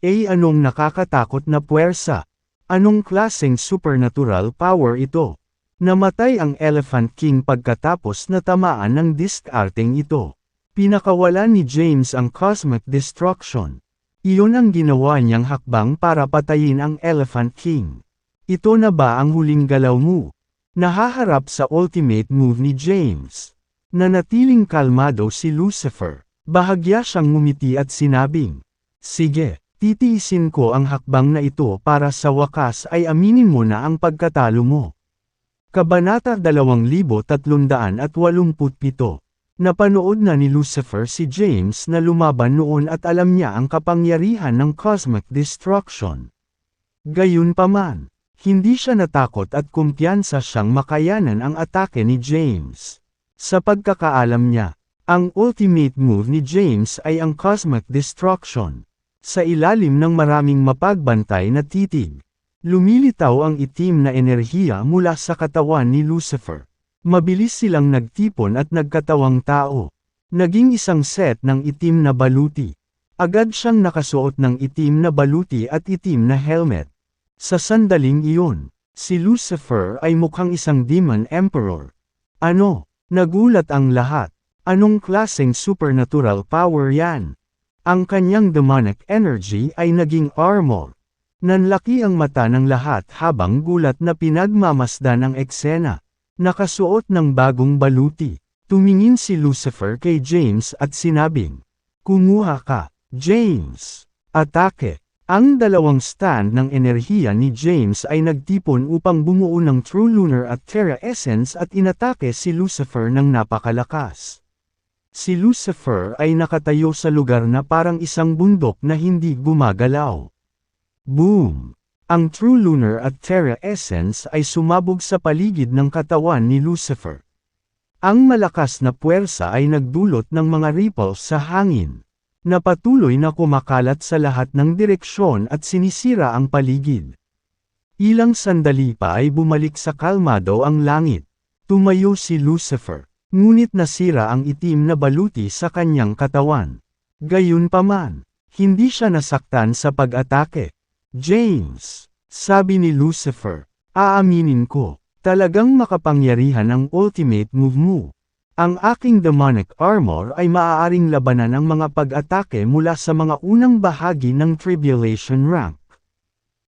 Anong nakakatakot na puwersa? Anong klaseng supernatural power ito? Namatay ang Elephant King pagkatapos na tamaan ng discarding ito. Pinakawalan ni James ang Cosmic Destruction. Iyon ang ginawa niyang hakbang para patayin ang Elephant King. Ito na ba ang huling galaw mo? Nahaharap sa ultimate move ni James. Nanatiling kalmado si Lucifer. Bahagya siyang ngumiti at sinabing, sige, titiisin ko ang hakbang na ito para sa wakas ay aminin mo na ang pagkatalo mo. Kabanata 2387. Napanood na ni Lucifer si James na lumaban noon at alam niya ang kapangyarihan ng cosmic destruction. Gayunpaman, hindi siya natakot at kumpiyansa siyang makayanan ang atake ni James. Sa pagkakaalam niya, ang ultimate move ni James ay ang cosmic destruction. Sa ilalim ng maraming mapagbantay na titig, lumilitaw ang itim na enerhiya mula sa katawan ni Lucifer. Mabilis silang nagtipon at nagkatawang tao. Naging isang set ng itim na baluti. Agad siyang nakasuot ng itim na baluti at itim na helmet. Sa sandaling iyon, si Lucifer ay mukhang isang demon emperor. Ano? Nagulat ang lahat. Anong klaseng supernatural power yan? Ang kanyang demonic energy ay naging armor. Nanlaki ang mata ng lahat habang gulat na pinagmamasdan ang eksena. Nakasuot ng bagong baluti. Tumingin si Lucifer kay James at sinabing, kumuha ka, James. Atake. Ang dalawang stand ng enerhiya ni James ay nagtipon upang bumuo ng True Lunar at Terra Essence at inatake si Lucifer ng napakalakas. Si Lucifer ay nakatayo sa lugar na parang isang bundok na hindi gumagalaw. Boom! Ang True Lunar at Terra Essence ay sumabog sa paligid ng katawan ni Lucifer. Ang malakas na puwersa ay nagdulot ng mga ripples sa hangin, na patuloy na kumakalat sa lahat ng direksyon at sinisira ang paligid. Ilang sandali pa ay bumalik sa kalmado ang langit. Tumayo si Lucifer, ngunit nasira ang itim na baluti sa kanyang katawan. Gayunpaman, hindi siya nasaktan sa pag-atake. James, sabi ni Lucifer, aaminin ko, talagang makapangyarihan ang ultimate move mo. Ang aking demonic armor ay maaaring labanan ang mga pag-atake mula sa mga unang bahagi ng tribulation rank.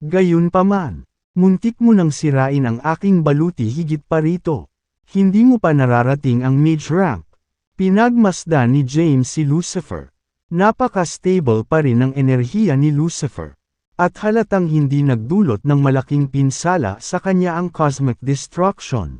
Gayunpaman, muntik mo nang sirain ang aking baluti higit pa rito. Hindi mo pa nararating ang mage rank. Pinagmasdan ni James si Lucifer. Napaka-stable pa rin ang enerhiya ni Lucifer. At halatang hindi nagdulot ng malaking pinsala sa kanya ang cosmic destruction.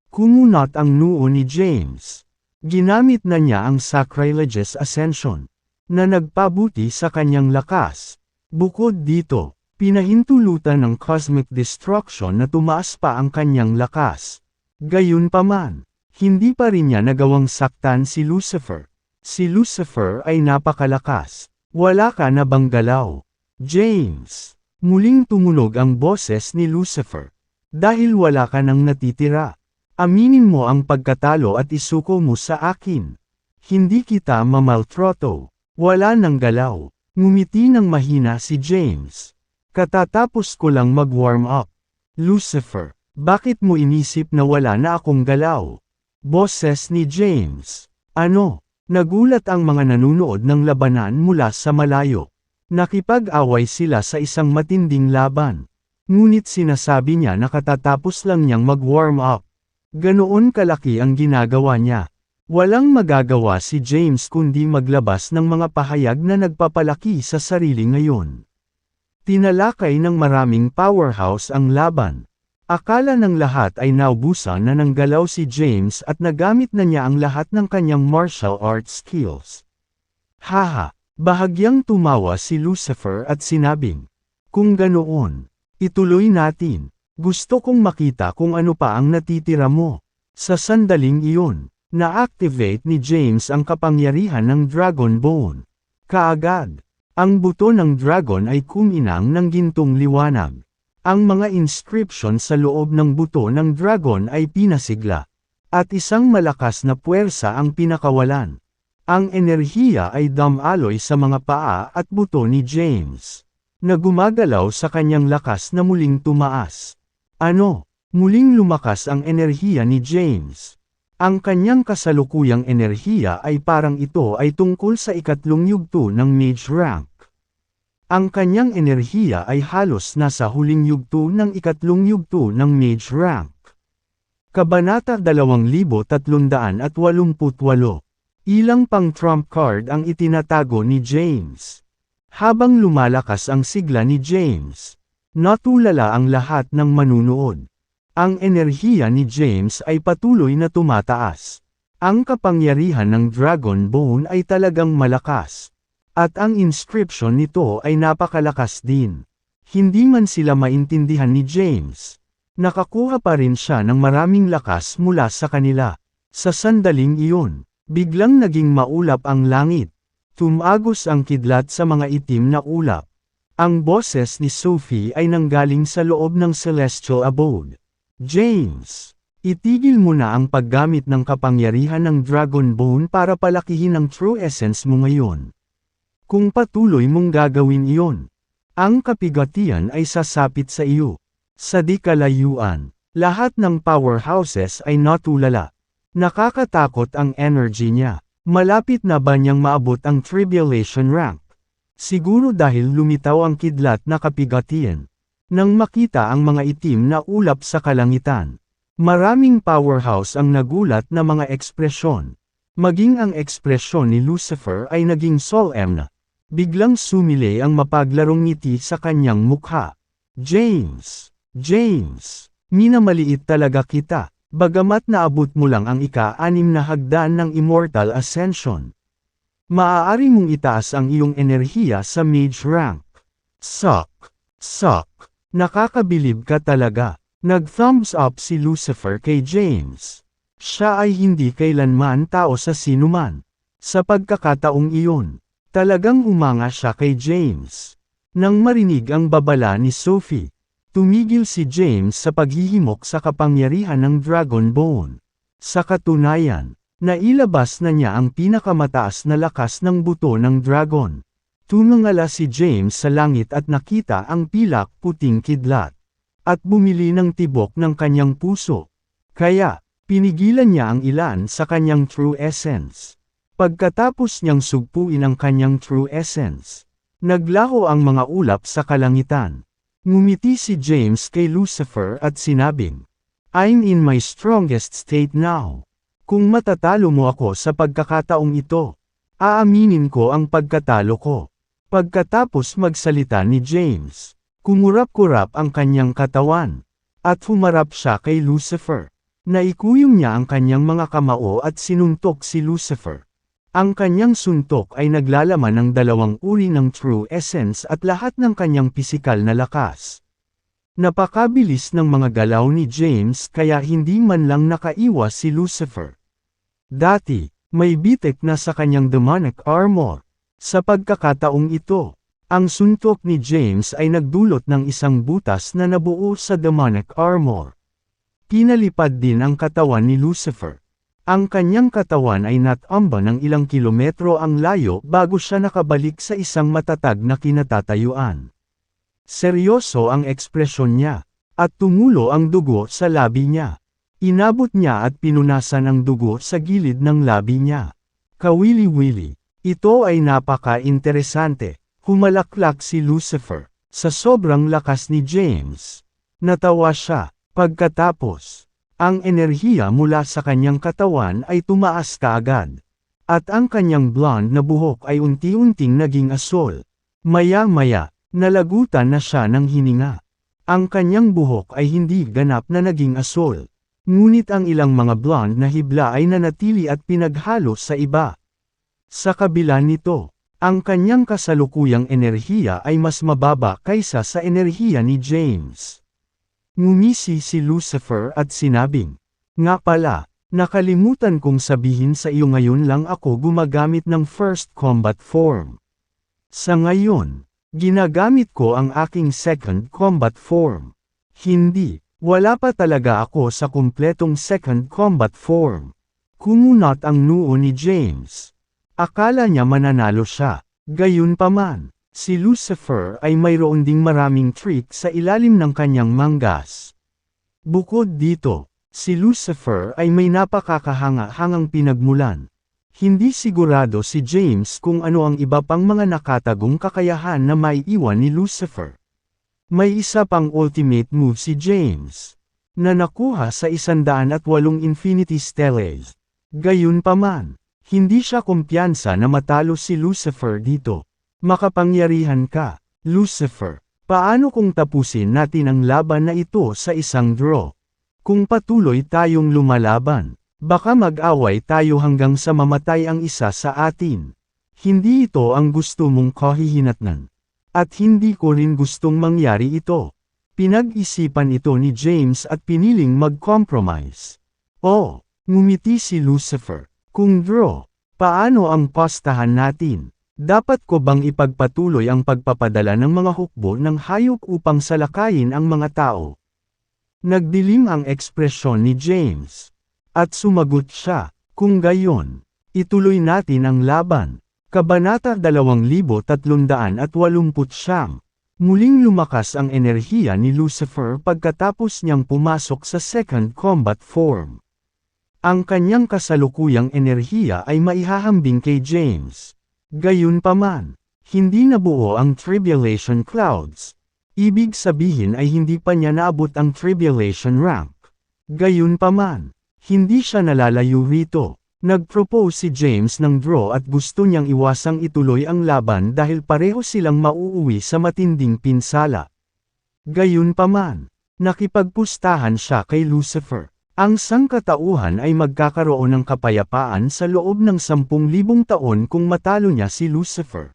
Kumunat ang noo ni James. Ginamit na niya ang sacrilegious ascension, na nagpabuti sa kanyang lakas. Bukod dito, pinahintulutan ng cosmic destruction na tumaas pa ang kanyang lakas. Gayunpaman, hindi pa rin niya nagawang saktan si Lucifer. Si Lucifer ay napakalakas. Wala ka na bang galaw? James, muling tumunog ang boses ni Lucifer. Dahil wala ka nang natitira. Aminin mo ang pagkatalo at isuko mo sa akin. Hindi kita mamaltroto. Wala nang galaw. Ngumiti ng mahina si James. Katatapos ko lang mag-warm up. Lucifer, bakit mo inisip na wala na akong galaw? Boses ni James. Ano? Nagulat ang mga nanunood ng labanan mula sa malayo. Nakipag-away sila sa isang matinding laban. Ngunit sinasabi niya na katatapos lang niyang mag-warm up. Ganoon kalaki ang ginagawa niya. Walang magagawa si James kundi maglabas ng mga pahayag na nagpapalaki sa sarili ngayon. Tinalakay ng maraming powerhouse ang laban. Akala ng lahat ay naubusan na ng galaw si James at nagamit na niya ang lahat ng kanyang martial arts skills. Haha, bahagyang tumawa si Lucifer at sinabing, kung ganoon, ituloy natin. Gusto kong makita kung ano pa ang natitira mo. Sa sandaling iyon, na-activate ni James ang kapangyarihan ng Dragon Bone. Kaagad, ang buto ng dragon ay kuminang ng gintong liwanag. Ang mga inscription sa loob ng buto ng dragon ay pinasigla. At isang malakas na puwersa ang pinakawalan. Ang enerhiya ay damaloy sa mga paa at buto ni James, na gumagalaw sa kanyang lakas na muling tumaas. Ano? Muling lumakas ang enerhiya ni James. Ang kanyang kasalukuyang enerhiya ay parang ito ay tungkol sa ikatlong yugto ng mage rank. Ang kanyang enerhiya ay halos nasa huling yugto ng ikatlong yugto ng mage rank. Kabanata 2388. Ilang pang trump card ang itinatago ni James. Habang lumalakas ang sigla ni James, natulala ang lahat ng manunood. Ang enerhiya ni James ay patuloy na tumataas. Ang kapangyarihan ng Dragon Bone ay talagang malakas. At ang inscription nito ay napakalakas din. Hindi man sila maintindihan ni James. Nakakuha pa rin siya ng maraming lakas mula sa kanila. Sa sandaling iyon, biglang naging maulap ang langit. Tumagos ang kidlat sa mga itim na ulap. Ang boses ni Sophie ay nanggaling sa loob ng celestial abode. James, itigil mo na ang paggamit ng kapangyarihan ng Dragon Bone para palakihin ang true essence mo ngayon. Kung patuloy mong gagawin iyon, ang kapigatian ay sasapit sa iyo. Sa di kalayuan, lahat ng powerhouses ay natulala. Nakakatakot ang energy niya. Malapit na ba niyang maabot ang tribulation rank? Siguro dahil lumitaw ang kidlat na kapigatian. Nang makita ang mga itim na ulap sa kalangitan, maraming powerhouse ang nagulat na mga ekspresyon. Maging ang ekspresyon ni Lucifer ay naging solemn. Biglang sumilay ang mapaglarong ngiti sa kanyang mukha. James, minamaliit talaga kita. Bagamat naabot mo lang ang ika-6 na hagdan ng Immortal Ascension. Maaari mong itaas ang iyong enerhiya sa mage rank. Suck. Nakakabilib ka talaga. Nag-thumbs up si Lucifer kay James. Siya ay hindi kailanman tao sa sinuman. Sa pagkakataong iyon, talagang umanga siya kay James. Nang marinig ang babala ni Sophie, tumigil si James sa paghihimok sa kapangyarihan ng Dragon Bone. Sa katunayan, nailabas na niya ang pinakamataas na lakas ng buto ng dragon. Tumangala si James sa langit at nakita ang pilak puting kidlat. At bumili ng tibok ng kanyang puso. Kaya, pinigilan niya ang ilan sa kanyang true essence. Pagkatapos niyang sugpuin ang kanyang true essence, naglaho ang mga ulap sa kalangitan. Ngumiti si James kay Lucifer at sinabing, "I'm in my strongest state now. Kung matatalo mo ako sa pagkakataong ito, aaminin ko ang pagkatalo ko." Pagkatapos magsalita ni James, kumurap-kurap ang kanyang katawan, at humarap siya kay Lucifer. Naikuyom niya ang kanyang mga kamao at sinuntok si Lucifer. Ang kanyang suntok ay naglalaman ng 2 uri ng true essence at lahat ng kanyang pisikal na lakas. Napakabilis ng mga galaw ni James kaya hindi man lang nakaiwas si Lucifer. Dati, may bitek na sa kanyang demonic armor. Sa pagkakataong ito, ang suntok ni James ay nagdulot ng isang butas na nabuo sa demonic armor. Pinalipad din ang katawan ni Lucifer. Ang kanyang katawan ay natamba ng ilang kilometro ang layo bago siya nakabalik sa isang matatag na kinatatayuan. Seryoso ang ekspresyon niya, at tumulo ang dugo sa labi niya. Inabot niya at pinunasan ang dugo sa gilid ng labi niya. Kawili-wili. Ito ay napaka-interesante. Humalaklak si Lucifer. Sa sobrang lakas ni James, natawa siya. Pagkatapos, ang enerhiya mula sa kanyang katawan ay tumaas kaagad. At ang kanyang blonde na buhok ay unti-unting naging asol. Maya-maya, nalagutan na siya ng hininga. Ang kanyang buhok ay hindi ganap na naging asol. Ngunit ang ilang mga blonde na hibla ay nanatili at pinaghalo sa iba. Sa kabila nito, ang kanyang kasalukuyang enerhiya ay mas mababa kaysa sa enerhiya ni James. Ngumisi si Lucifer at sinabing, "Nga pala, nakalimutan kong sabihin sa iyo ngayon lang ako gumagamit ng first combat form. Sa ngayon, ginagamit ko ang aking second combat form. Hindi. Wala pa talaga ako sa kumpletong second combat form." Kumunat ang noo ni James. Akala niya mananalo siya. Gayunpaman, si Lucifer ay mayroon ding maraming trick sa ilalim ng kanyang manggas. Bukod dito, si Lucifer ay may napakakahanga-hangang pinagmulan. Hindi sigurado si James kung ano ang iba pang mga nakatagong kakayahan na maiiwan ni Lucifer. May isa pang ultimate move si James, na nakuha sa 108 Infinity Steles. Gayunpaman, hindi siya kumpiyansa na matalo si Lucifer dito. Makapangyarihan ka, Lucifer. Paano kung tapusin natin ang laban na ito sa isang draw? Kung patuloy tayong lumalaban, baka mag-away tayo hanggang sa mamatay ang isa sa atin. Hindi ito ang gusto mong kahihinatnan. At hindi ko rin gustong mangyari ito. Pinag-isipan ito ni James at piniling mag-compromise. Oh, ngumiti si Lucifer. Kung draw, paano ang pastahan natin? Dapat ko bang ipagpatuloy ang pagpapadala ng mga hukbo ng hayop upang salakayin ang mga tao? Nagdilim ang ekspresyon ni James. At sumagot siya, "Kung gayon, ituloy natin ang laban." Kabanata 2389. Muling lumakas ang enerhiya ni Lucifer pagkatapos niyang pumasok sa second combat form. Ang kanyang kasalukuyang enerhiya ay maihahambing kay James. Gayunpaman, hindi nabuo ang Tribulation Clouds. Ibig sabihin ay hindi pa niya naabot ang Tribulation rank. Gayunpaman, hindi siya nalalayo rito. Nag-propose si James ng draw at gusto niyang iwasang ituloy ang laban dahil pareho silang mauuwi sa matinding pinsala. Gayunpaman, nakipagpustahan siya kay Lucifer. Ang sangkatauhan ay magkakaroon ng kapayapaan sa loob ng 10,000 taon kung matalo niya si Lucifer.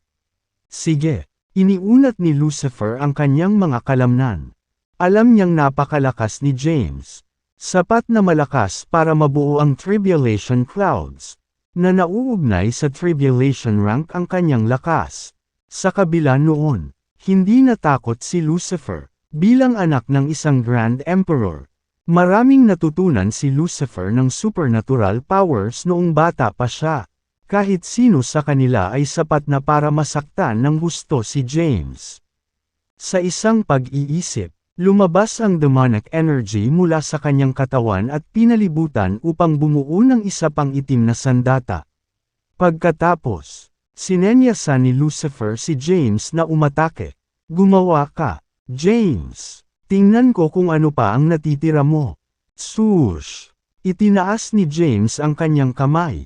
Sige, iniunat ni Lucifer ang kanyang mga kalamnan. Alam niyang napakalakas ni James. Sapat na malakas para mabuo ang tribulation clouds, na nauugnay sa tribulation rank ang kanyang lakas. Sa kabila noon, hindi natakot si Lucifer. Bilang anak ng isang Grand Emperor, maraming natutunan si Lucifer ng supernatural powers noong bata pa siya. Kahit sino sa kanila ay sapat na para masaktan ng husto si James. Sa isang pag-iisip, lumabas ang demonic energy mula sa kanyang katawan at pinalibutan upang bumuo ng isa pang itim na sandata. Pagkatapos, sinenyasan ni Lucifer si James na umatake. Gumawa ka, James. Tingnan ko kung ano pa ang natitira mo. Swoosh! Itinaas ni James ang kanyang kamay.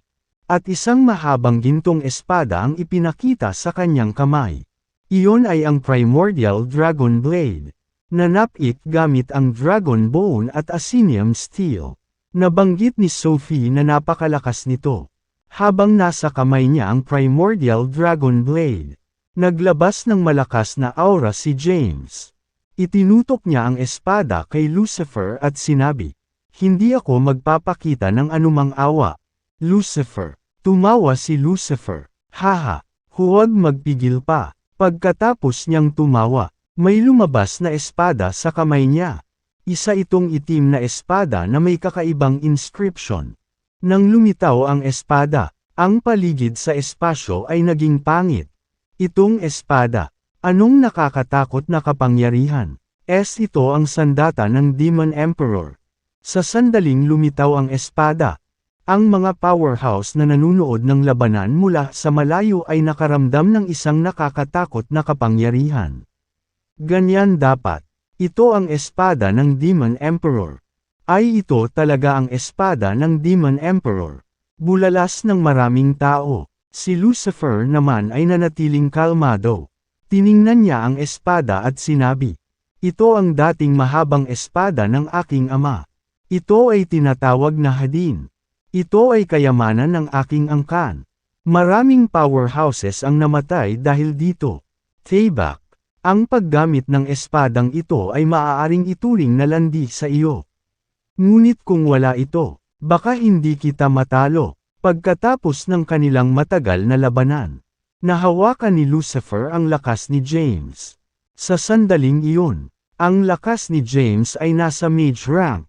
At isang mahabang gintong espada ang ipinakita sa kanyang kamay. Iyon ay ang Primordial Dragon Blade. Nanapik gamit ang Dragon Bone at Asinium Steel. Nabanggit ni Sophie na napakalakas nito. Habang nasa kamay niya ang Primordial Dragon Blade, naglabas ng malakas na aura si James. Itinutok niya ang espada kay Lucifer at sinabi, "Hindi ako magpapakita ng anumang awa." Lucifer. Tumawa si Lucifer. Haha, huwag magpigil pa. Pagkatapos niyang tumawa, may lumabas na espada sa kamay niya. Isa itong itim na espada na may kakaibang inscription. Nang lumitaw ang espada, ang paligid sa espasyo ay naging pangit. Itong espada, anong nakakatakot na kapangyarihan? Ito ang sandata ng Demon Emperor. Sa sandaling lumitaw ang espada, ang mga powerhouse na nanunood ng labanan mula sa malayo ay nakaramdam ng isang nakakatakot na kapangyarihan. Ganyan dapat. Ito ang espada ng Demon Emperor. Ay ito talaga ang espada ng Demon Emperor. Bulalas ng maraming tao. Si Lucifer naman ay nanatiling kalmado. Tiningnan niya ang espada at sinabi, "Ito ang dating mahabang espada ng aking ama. Ito ay tinatawag na Hadin. Ito ay kayamanan ng aking angkan. Maraming powerhouses ang namatay dahil dito." Tayback. Ang paggamit ng espadang ito ay maaaring ituring na landi sa iyo. Ngunit kung wala ito, baka hindi kita matalo. Pagkatapos ng kanilang matagal na labanan, nahawakan ni Lucifer ang lakas ni James. Sa sandaling iyon, ang lakas ni James ay nasa mage rank,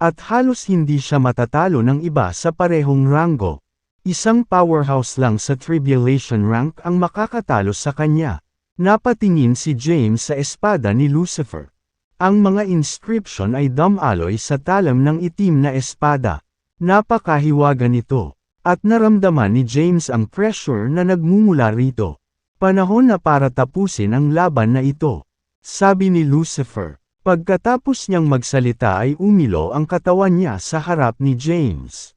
at halos hindi siya matatalo ng iba sa parehong ranggo. Isang powerhouse lang sa tribulation rank ang makakatalo sa kanya. Napatingin si James sa espada ni Lucifer. Ang mga inscription ay damaloy sa talam ng itim na espada. Napakahiwaga nito. At naramdaman ni James ang pressure na nagmumula rito. Panahon na para tapusin ang laban na ito. Sabi ni Lucifer. Pagkatapos niyang magsalita ay umilo ang katawan niya sa harap ni James.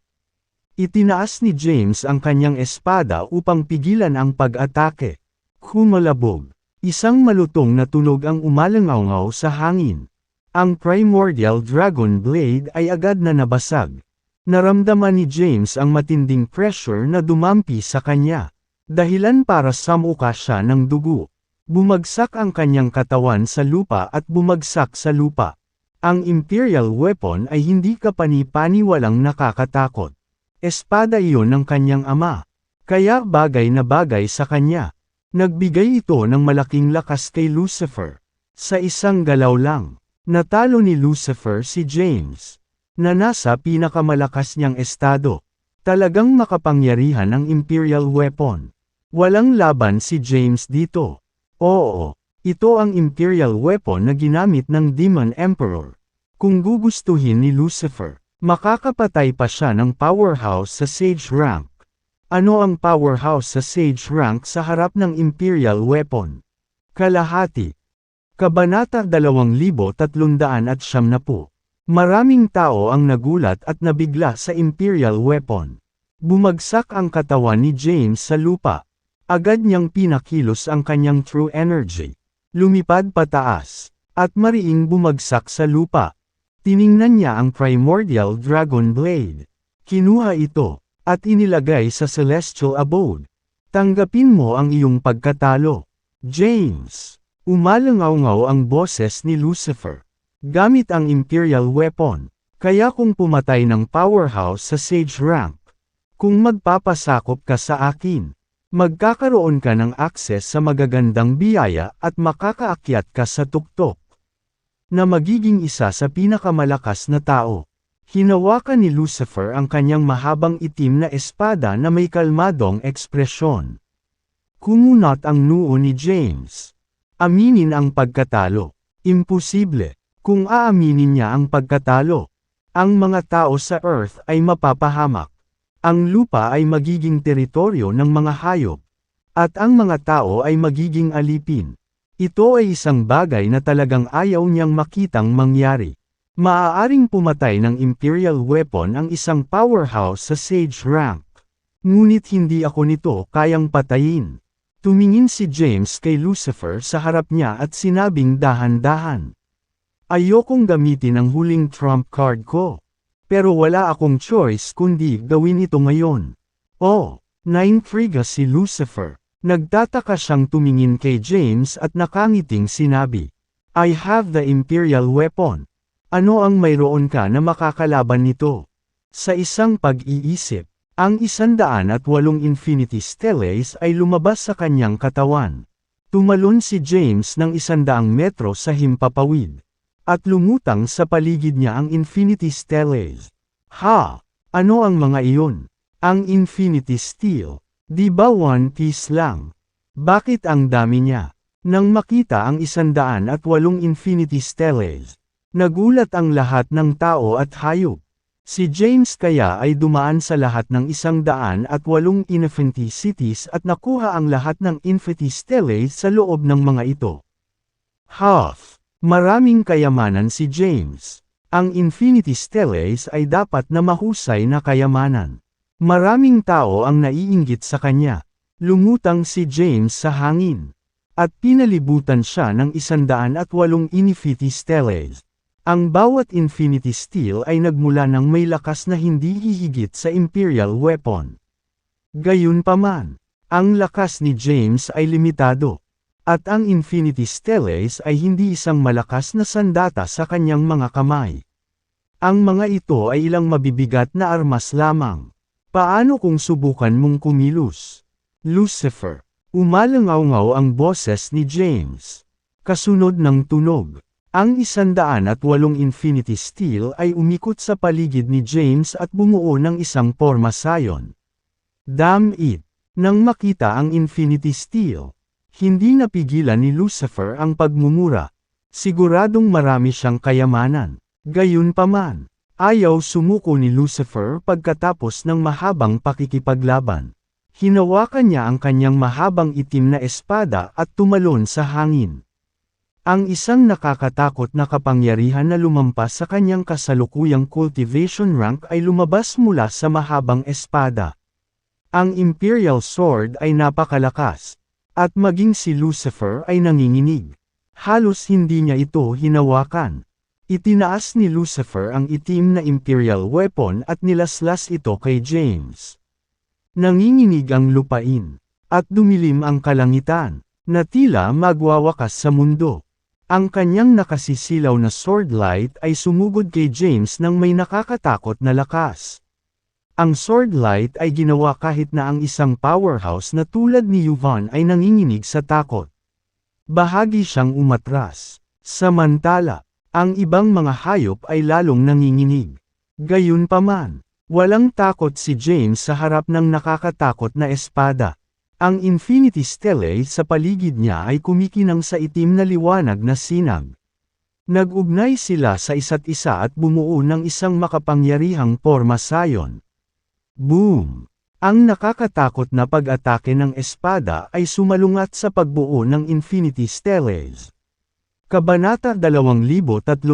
Itinaas ni James ang kanyang espada upang pigilan ang pag-atake. Kumalabog. Isang malutong na tunog ang umalangaw sa hangin. Ang Primordial Dragon Blade ay agad na nabasag. Naramdaman ni James ang matinding pressure na dumampi sa kanya. Dahilan para samuka siya ng dugo. Bumagsak ang kanyang katawan sa lupa at bumagsak sa lupa. Ang Imperial Weapon ay hindi kapani-paniwalang nakakatakot. Espada iyon ng kanyang ama. Kaya bagay na bagay sa kanya. Nagbigay ito ng malaking lakas kay Lucifer. Sa isang galaw lang, natalo ni Lucifer si James, na nasa pinakamalakas niyang estado. Talagang makapangyarihan ang Imperial Weapon. Walang laban si James dito. Oo, ito ang Imperial Weapon na ginamit ng Demon Emperor. Kung gugustuhin ni Lucifer, makakapatay pa siya ng powerhouse sa Sage rank. Ano ang powerhouse sa Sage rank sa harap ng Imperial Weapon? Kalahati. Kabanata 2370. Maraming tao ang nagulat at nabigla sa Imperial Weapon. Bumagsak ang katawan ni James sa lupa. Agad niyang pinakilos ang kanyang true energy. Lumipad pataas, at mariing bumagsak sa lupa. Tiningnan niya ang Primordial Dragon Blade. Kinuha ito, at inilagay sa Celestial Abode. Tanggapin mo ang iyong pagkatalo, James. Umalangaw-ngaw ang boses ni Lucifer. Gamit ang Imperial Weapon. Kaya kung pumatay ng powerhouse sa Sage Rank, kung magpapasakop ka sa akin, magkakaroon ka ng access sa magagandang biyaya at makakaakyat ka sa tuktok na magiging isa sa pinakamalakas na tao. Hinawakan ni Lucifer ang kanyang mahabang itim na espada na may kalmadong ekspresyon. Kumunat ang noo ni James. Aminin ang pagkatalo. Imposible. Kung aaminin niya ang pagkatalo, ang mga tao sa Earth ay mapapahamak. Ang lupa ay magiging teritoryo ng mga hayop. At ang mga tao ay magiging alipin. Ito ay isang bagay na talagang ayaw niyang makitang mangyari. Maaaring pumatay ng Imperial Weapon ang isang powerhouse sa Sage Rank. Ngunit hindi ako nito kayang patayin. Tumingin si James kay Lucifer sa harap niya at sinabing dahan-dahan. Ayokong gamitin ang huling trump card ko. Pero wala akong choice kundi gawin ito ngayon. Oh, naintriga si Lucifer. Nagtataka siyang tumingin kay James at nakangiting sinabi, I have the Imperial Weapon. Ano ang mayroon ka na makakalaban nito? Sa isang pag-iisip, ang 108 Infinity Stellaes ay lumabas sa kanyang katawan. Tumalon si James ng 100 metro sa himpapawid. At lumutang sa paligid niya ang Infinity Stellaes. Ha! Ano ang mga iyon? Ang Infinity Steel. Di ba one piece lang? Bakit ang dami niya? Nang makita ang 108 Infinity Stellaes, nagulat ang lahat ng tao at hayop. Si James kaya ay dumaan sa lahat ng 108 Infinity Cities at nakuha ang lahat ng Infinity Stellaes sa loob ng mga ito. Half. Maraming kayamanan si James. Ang Infinity Stellaes ay dapat na mahusay na kayamanan. Maraming tao ang naiinggit sa kanya. Lumutang si James sa hangin. At pinalibutan siya ng 108 Infinity Stellaes. Ang bawat Infinity Steel ay nagmula ng may lakas na hindi hihigit sa Imperial Weapon. Gayunpaman, ang lakas ni James ay limitado. At ang Infinity Stellaes ay hindi isang malakas na sandata sa kanyang mga kamay. Ang mga ito ay ilang mabibigat na armas lamang. Paano kung subukan mong kumilos? Lucifer. Umalangaw-ngaw ang boses ni James. Kasunod ng tunog. Ang 108 Infinity Steel ay umikot sa paligid ni James at bumuo ng isang pormasayon. Damn it! Nang makita ang Infinity Steel, hindi napigilan ni Lucifer ang pagmumura. Siguradong marami siyang kayamanan. Gayunpaman, ayaw sumuko ni Lucifer pagkatapos ng mahabang pakikipaglaban. Hinawakan niya ang kanyang mahabang itim na espada at tumalon sa hangin. Ang isang nakakatakot na kapangyarihan na lumampas sa kanyang kasalukuyang cultivation rank ay lumabas mula sa mahabang espada. Ang Imperial Sword ay napakalakas. At maging si Lucifer ay nanginginig. Halos hindi niya ito hinawakan. Itinaas ni Lucifer ang itim na Imperial Weapon at nilaslas ito kay James. Nanginginig ang lupain. At dumilim ang kalangitan, na tila magwawakas sa mundo. Ang kanyang nakasisilaw na sword light ay sumugod kay James ng may nakakatakot na lakas. Ang sword light ay ginawa kahit na ang isang powerhouse na tulad ni Yuvan ay nanginginig sa takot. Bahagi siyang umatras. Samantala, ang ibang mga hayop ay lalong nanginginig. Gayunpaman, walang takot si James sa harap ng nakakatakot na espada. Ang Infinity Stellae sa paligid niya ay kumikinang sa itim na liwanag na sinag. Nag-ugnay sila sa isa't isa at bumuo ng isang makapangyarihang pormasayon. Boom! Ang nakakatakot na pag-atake ng espada ay sumalungat sa pagbuo ng Infinity Stellaes. Kabanata 2371.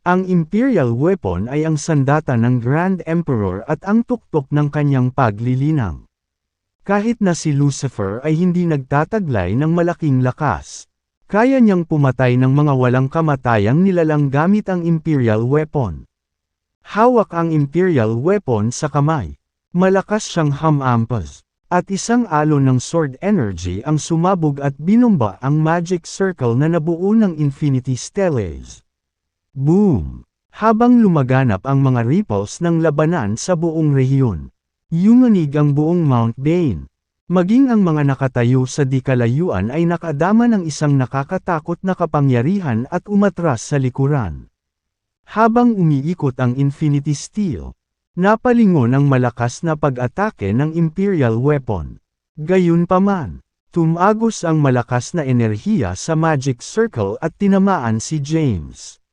Ang Imperial Weapon ay ang sandata ng Grand Emperor at ang tuktok ng kanyang paglilinang. Kahit na si Lucifer ay hindi nagtataglay ng malaking lakas. Kaya niyang pumatay ng mga walang kamatayang nilalang gamit ang Imperial Weapon. Hawak ang Imperial Weapon sa kamay. Malakas siyang hamampas. At isang alon ng sword energy ang sumabog at binomba ang magic circle na nabuo ng Infinity Stellace. Boom! Habang lumaganap ang mga ripples ng labanan sa buong rehiyon. Yumanig ang buong Mount Bane. Maging ang mga nakatayo sa di kalayuan ay nakadama ng isang nakakatakot na kapangyarihan at umatras sa likuran. Habang umiikot ang Infinity Steel, napalingon ang malakas na pag-atake ng Imperial Weapon. Gayunpaman, tumagos ang malakas na enerhiya sa Magic Circle at tinamaan si James.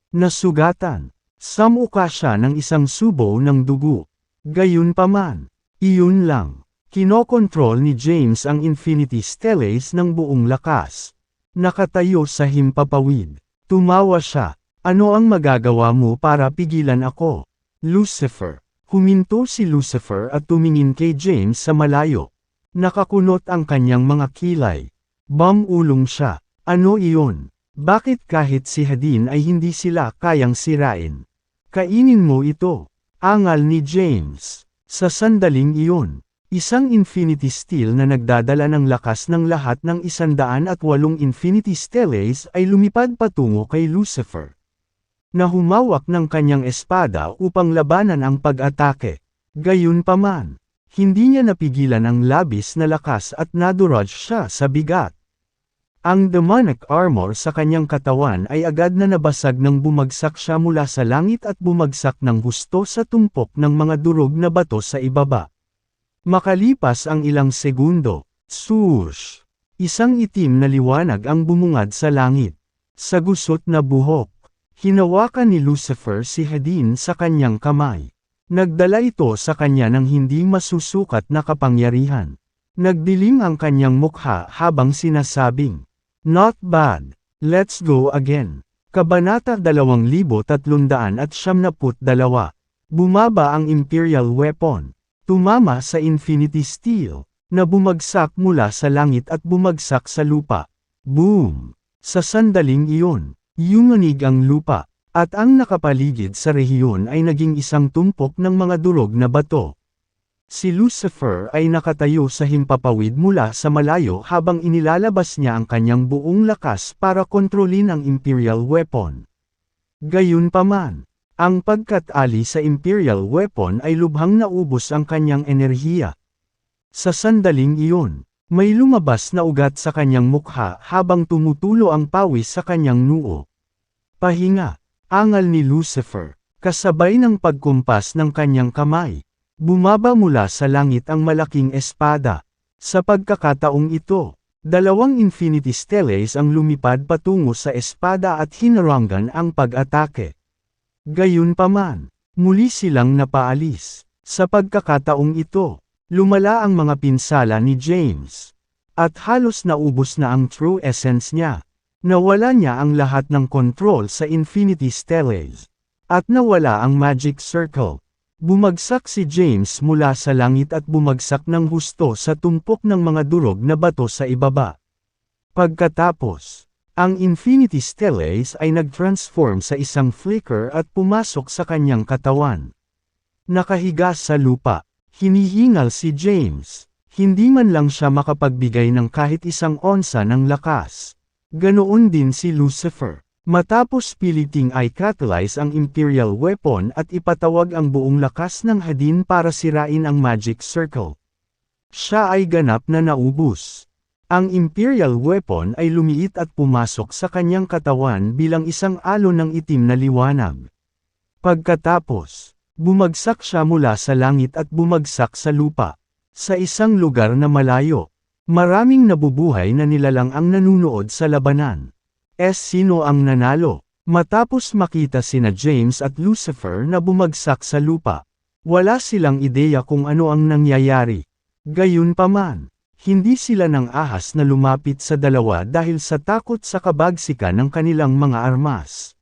Nasugatan, samuka siya ng isang subo ng dugo. Gayunpaman, iyon lang, kinokontrol ni James ang Infinity Stellace ng buong lakas. Nakatayo sa himpapawid, tumawa siya. Ano ang magagawa mo para pigilan ako? Lucifer. Huminto si Lucifer at tumingin kay James sa malayo. Nakakunot ang kanyang mga kilay. Bumulong siya. Ano iyon? Bakit kahit si Hadin ay hindi sila kayang sirain? Kainin mo ito. Angal ni James. Sa sandaling iyon, isang Infinity Steel na nagdadala ng lakas ng lahat ng 108 Infinity Stellace ay lumipad patungo kay Lucifer. Na humawak ng kanyang espada upang labanan ang pag-atake. Gayunpaman, hindi niya napigilan ang labis na lakas at nadurage siya sa bigat. Ang demonic armor sa kanyang katawan ay agad na nabasag nang bumagsak siya mula sa langit at bumagsak ng husto sa tumpok ng mga durog na bato sa ibaba. Makalipas ang ilang segundo, swoosh! Isang itim na liwanag ang bumungad sa langit. Sa gusot na buhok, hinawakan ni Lucifer si Hadin sa kanyang kamay. Nagdala ito sa kanya ng hindi masusukat na kapangyarihan. Nagdilim ang kanyang mukha habang sinasabing, "Not bad, let's go again." Kabanata 2372. Bumaba ang Imperial Weapon. Tumama sa Infinity Steel, na bumagsak mula sa langit at bumagsak sa lupa. Boom! Sa sandaling iyon, yumanig ang lupa, at ang nakapaligid sa rehiyon ay naging isang tumpok ng mga durog na bato. Si Lucifer ay nakatayo sa himpapawid mula sa malayo habang inilalabas niya ang kanyang buong lakas para kontrolin ang Imperial Weapon. Gayunpaman, ang pagkatali sa Imperial Weapon ay lubhang naubos ang kanyang enerhiya. Sa sandaling iyon, may lumabas na ugat sa kanyang mukha habang tumutulo ang pawis sa kanyang noo. Pahinga, angal ni Lucifer, kasabay ng pagkumpas ng kanyang kamay. Bumaba mula sa langit ang malaking espada. Sa pagkakataong ito, dalawang Infinity Stellace ang lumipad patungo sa espada at hinarangan ang pag-atake. Gayunpaman, muli silang napaalis. Sa pagkakataong ito, lumala ang mga pinsala ni James. At halos naubos na ang true essence niya. Nawala niya ang lahat ng control sa Infinity Stellace. At nawala ang Magic Circle. Bumagsak si James mula sa langit at bumagsak ng husto sa tumpok ng mga durog na bato sa ibaba. Pagkatapos, ang Infinity Stellace ay nag-transform sa isang flicker at pumasok sa kanyang katawan. Nakahiga sa lupa, hinihingal si James. Hindi man lang siya makapagbigay ng kahit isang onsa ng lakas. Ganoon din si Lucifer. Matapos piliting i-catalyze ang Imperial Weapon at ipatawag ang buong lakas ng Hadin para sirain ang Magic Circle. Siya ay ganap na naubos. Ang Imperial Weapon ay lumiit at pumasok sa kanyang katawan bilang isang alon ng itim na liwanag. Pagkatapos, bumagsak siya mula sa langit at bumagsak sa lupa. Sa isang lugar na malayo, maraming nabubuhay na nilalang ang nanunood sa labanan. Sino ang nanalo? Matapos makita sina James at Lucifer na bumagsak sa lupa, wala silang ideya kung ano ang nangyayari. Gayunpaman, hindi sila nang ahas na lumapit sa dalawa dahil sa takot sa kabagsikan ng kanilang mga armas.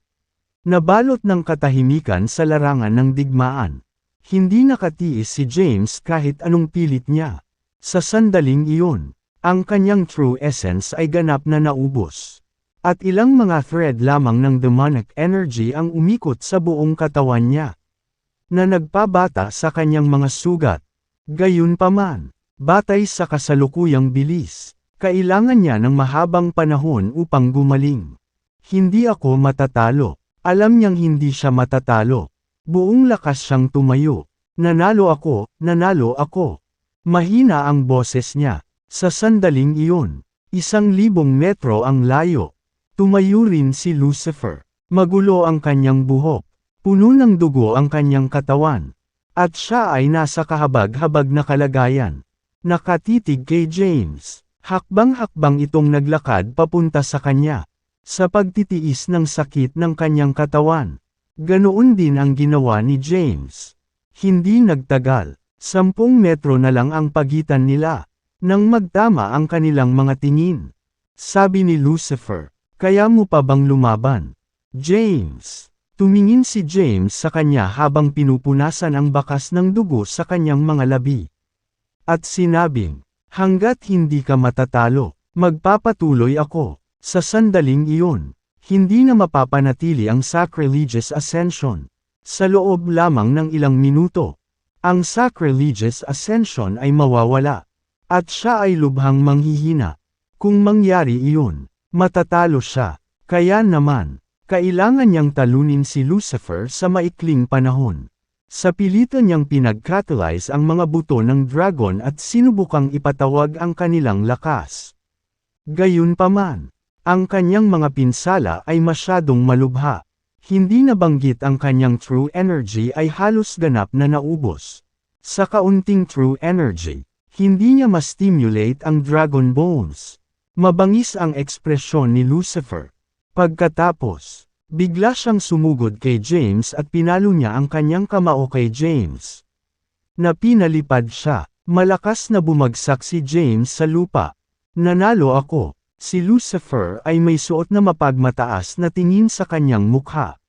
Nabalot ng katahimikan sa larangan ng digmaan. Hindi nakatiis si James kahit anong pilit niya. Sa sandaling iyon, Ang kanyang true essence ay ganap na naubos. At ilang mga thread lamang ng demonic energy ang umikot sa buong katawan niya, na nagpabata sa kanyang mga sugat. Gayunpaman, batay sa kasalukuyang bilis, kailangan niya ng mahabang panahon upang gumaling. Hindi ako matatalo. Alam niyang hindi siya matatalo. Buong lakas siyang tumayo. Nanalo ako, nanalo ako. Mahina ang boses niya. Sa sandaling iyon, 1,000 metro ang layo. Tumayo rin si Lucifer. Magulo ang kanyang buhok. Puno ng dugo ang kanyang katawan. At siya ay nasa kahabag-habag na kalagayan. Nakatitig kay James. Hakbang-hakbang itong naglakad papunta sa kanya. Sa pagtitiis ng sakit ng kanyang katawan. Ganoon din ang ginawa ni James. Hindi nagtagal. 10 metro na lang ang pagitan nila. Nang magtama ang kanilang mga tingin. Sabi ni Lucifer, "Kaya mo pa bang lumaban, James?" Tumingin si James sa kanya habang pinupunasan ang bakas ng dugo sa kanyang mga labi. At sinabing, "Hanggat hindi ka matatalo, magpapatuloy ako." Sa sandaling iyon, hindi na mapapanatili ang sacrilegious ascension. Sa loob lamang ng ilang minuto, ang sacrilegious ascension ay mawawala. At siya ay lubhang manghihina. Kung mangyari iyon, matatalo siya. Kaya naman, kailangan niyang talunin si Lucifer sa maikling panahon. Sa pilitan niyang pinag-catalyze ang mga buto ng dragon at sinubukang ipatawag ang kanilang lakas. Gayunpaman, ang kanyang mga pinsala ay masyadong malubha. Hindi nabanggit ang kanyang true energy ay halos ganap na naubos. Sa kaunting true energy, hindi niya ma-stimulate ang dragon bones. Mabangis ang ekspresyon ni Lucifer. Pagkatapos, bigla siyang sumugod kay James at pinalo niya ang kanyang kamao kay James. Napinalipad siya. Malakas na bumagsak si James sa lupa. Nanalo ako. Si Lucifer ay may suot na mapagmataas na tingin sa kanyang mukha.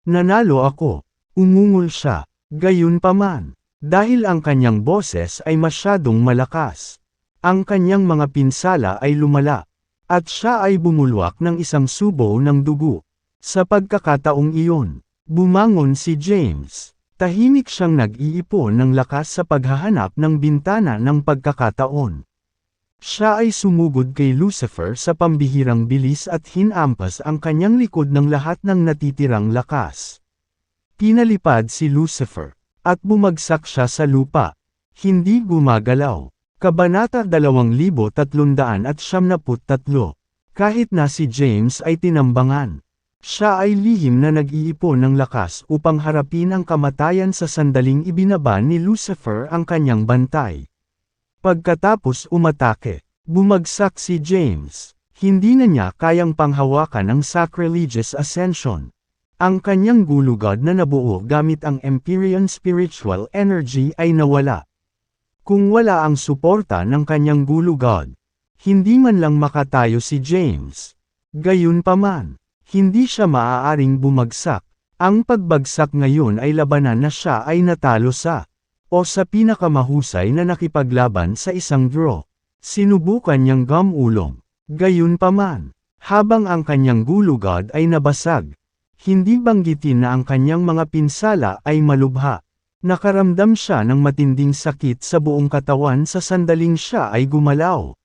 Nanalo ako. Umungol siya. Gayunpaman, dahil ang kanyang boses ay masyadong malakas, ang kanyang mga pinsala ay lumala, at siya ay bumulwak ng isang subo ng dugo. Sa pagkakataong iyon, bumangon si James. Tahimik siyang nag-iipon ng lakas sa paghahanap ng bintana ng pagkakataon. Siya ay sumugod kay Lucifer sa pambihirang bilis at hinampas ang kanyang likod ng lahat ng natitirang lakas. Pinalipad si Lucifer, at bumagsak siya sa lupa. Hindi gumagalaw. Kabanata 2373. Kahit na si James ay tinambangan, siya ay lihim na nag-iipon ng lakas upang harapin ang kamatayan sa sandaling ibinaba ni Lucifer ang kanyang bantay. Pagkatapos umatake, bumagsak si James. Hindi na niya kayang panghawakan ang sacrilegious ascension. Ang kanyang gulugod na nabuo gamit ang Empyrean spiritual energy ay nawala. Kung wala ang suporta ng kanyang gulugod, hindi man lang makatayo si James. Gayunpaman, hindi siya maaaring bumagsak. Ang pagbagsak ngayon ay labanan na siya ay natalo sa, o sa pinakamahusay na nakipaglaban sa isang draw. Sinubukan niyang gumulong. Gayunpaman, habang ang kanyang gulugod ay nabasag, hindi banggitin na ang kanyang mga pinsala ay malubha. Nakaramdam siya ng matinding sakit sa buong katawan sa sandaling siya ay gumalaw.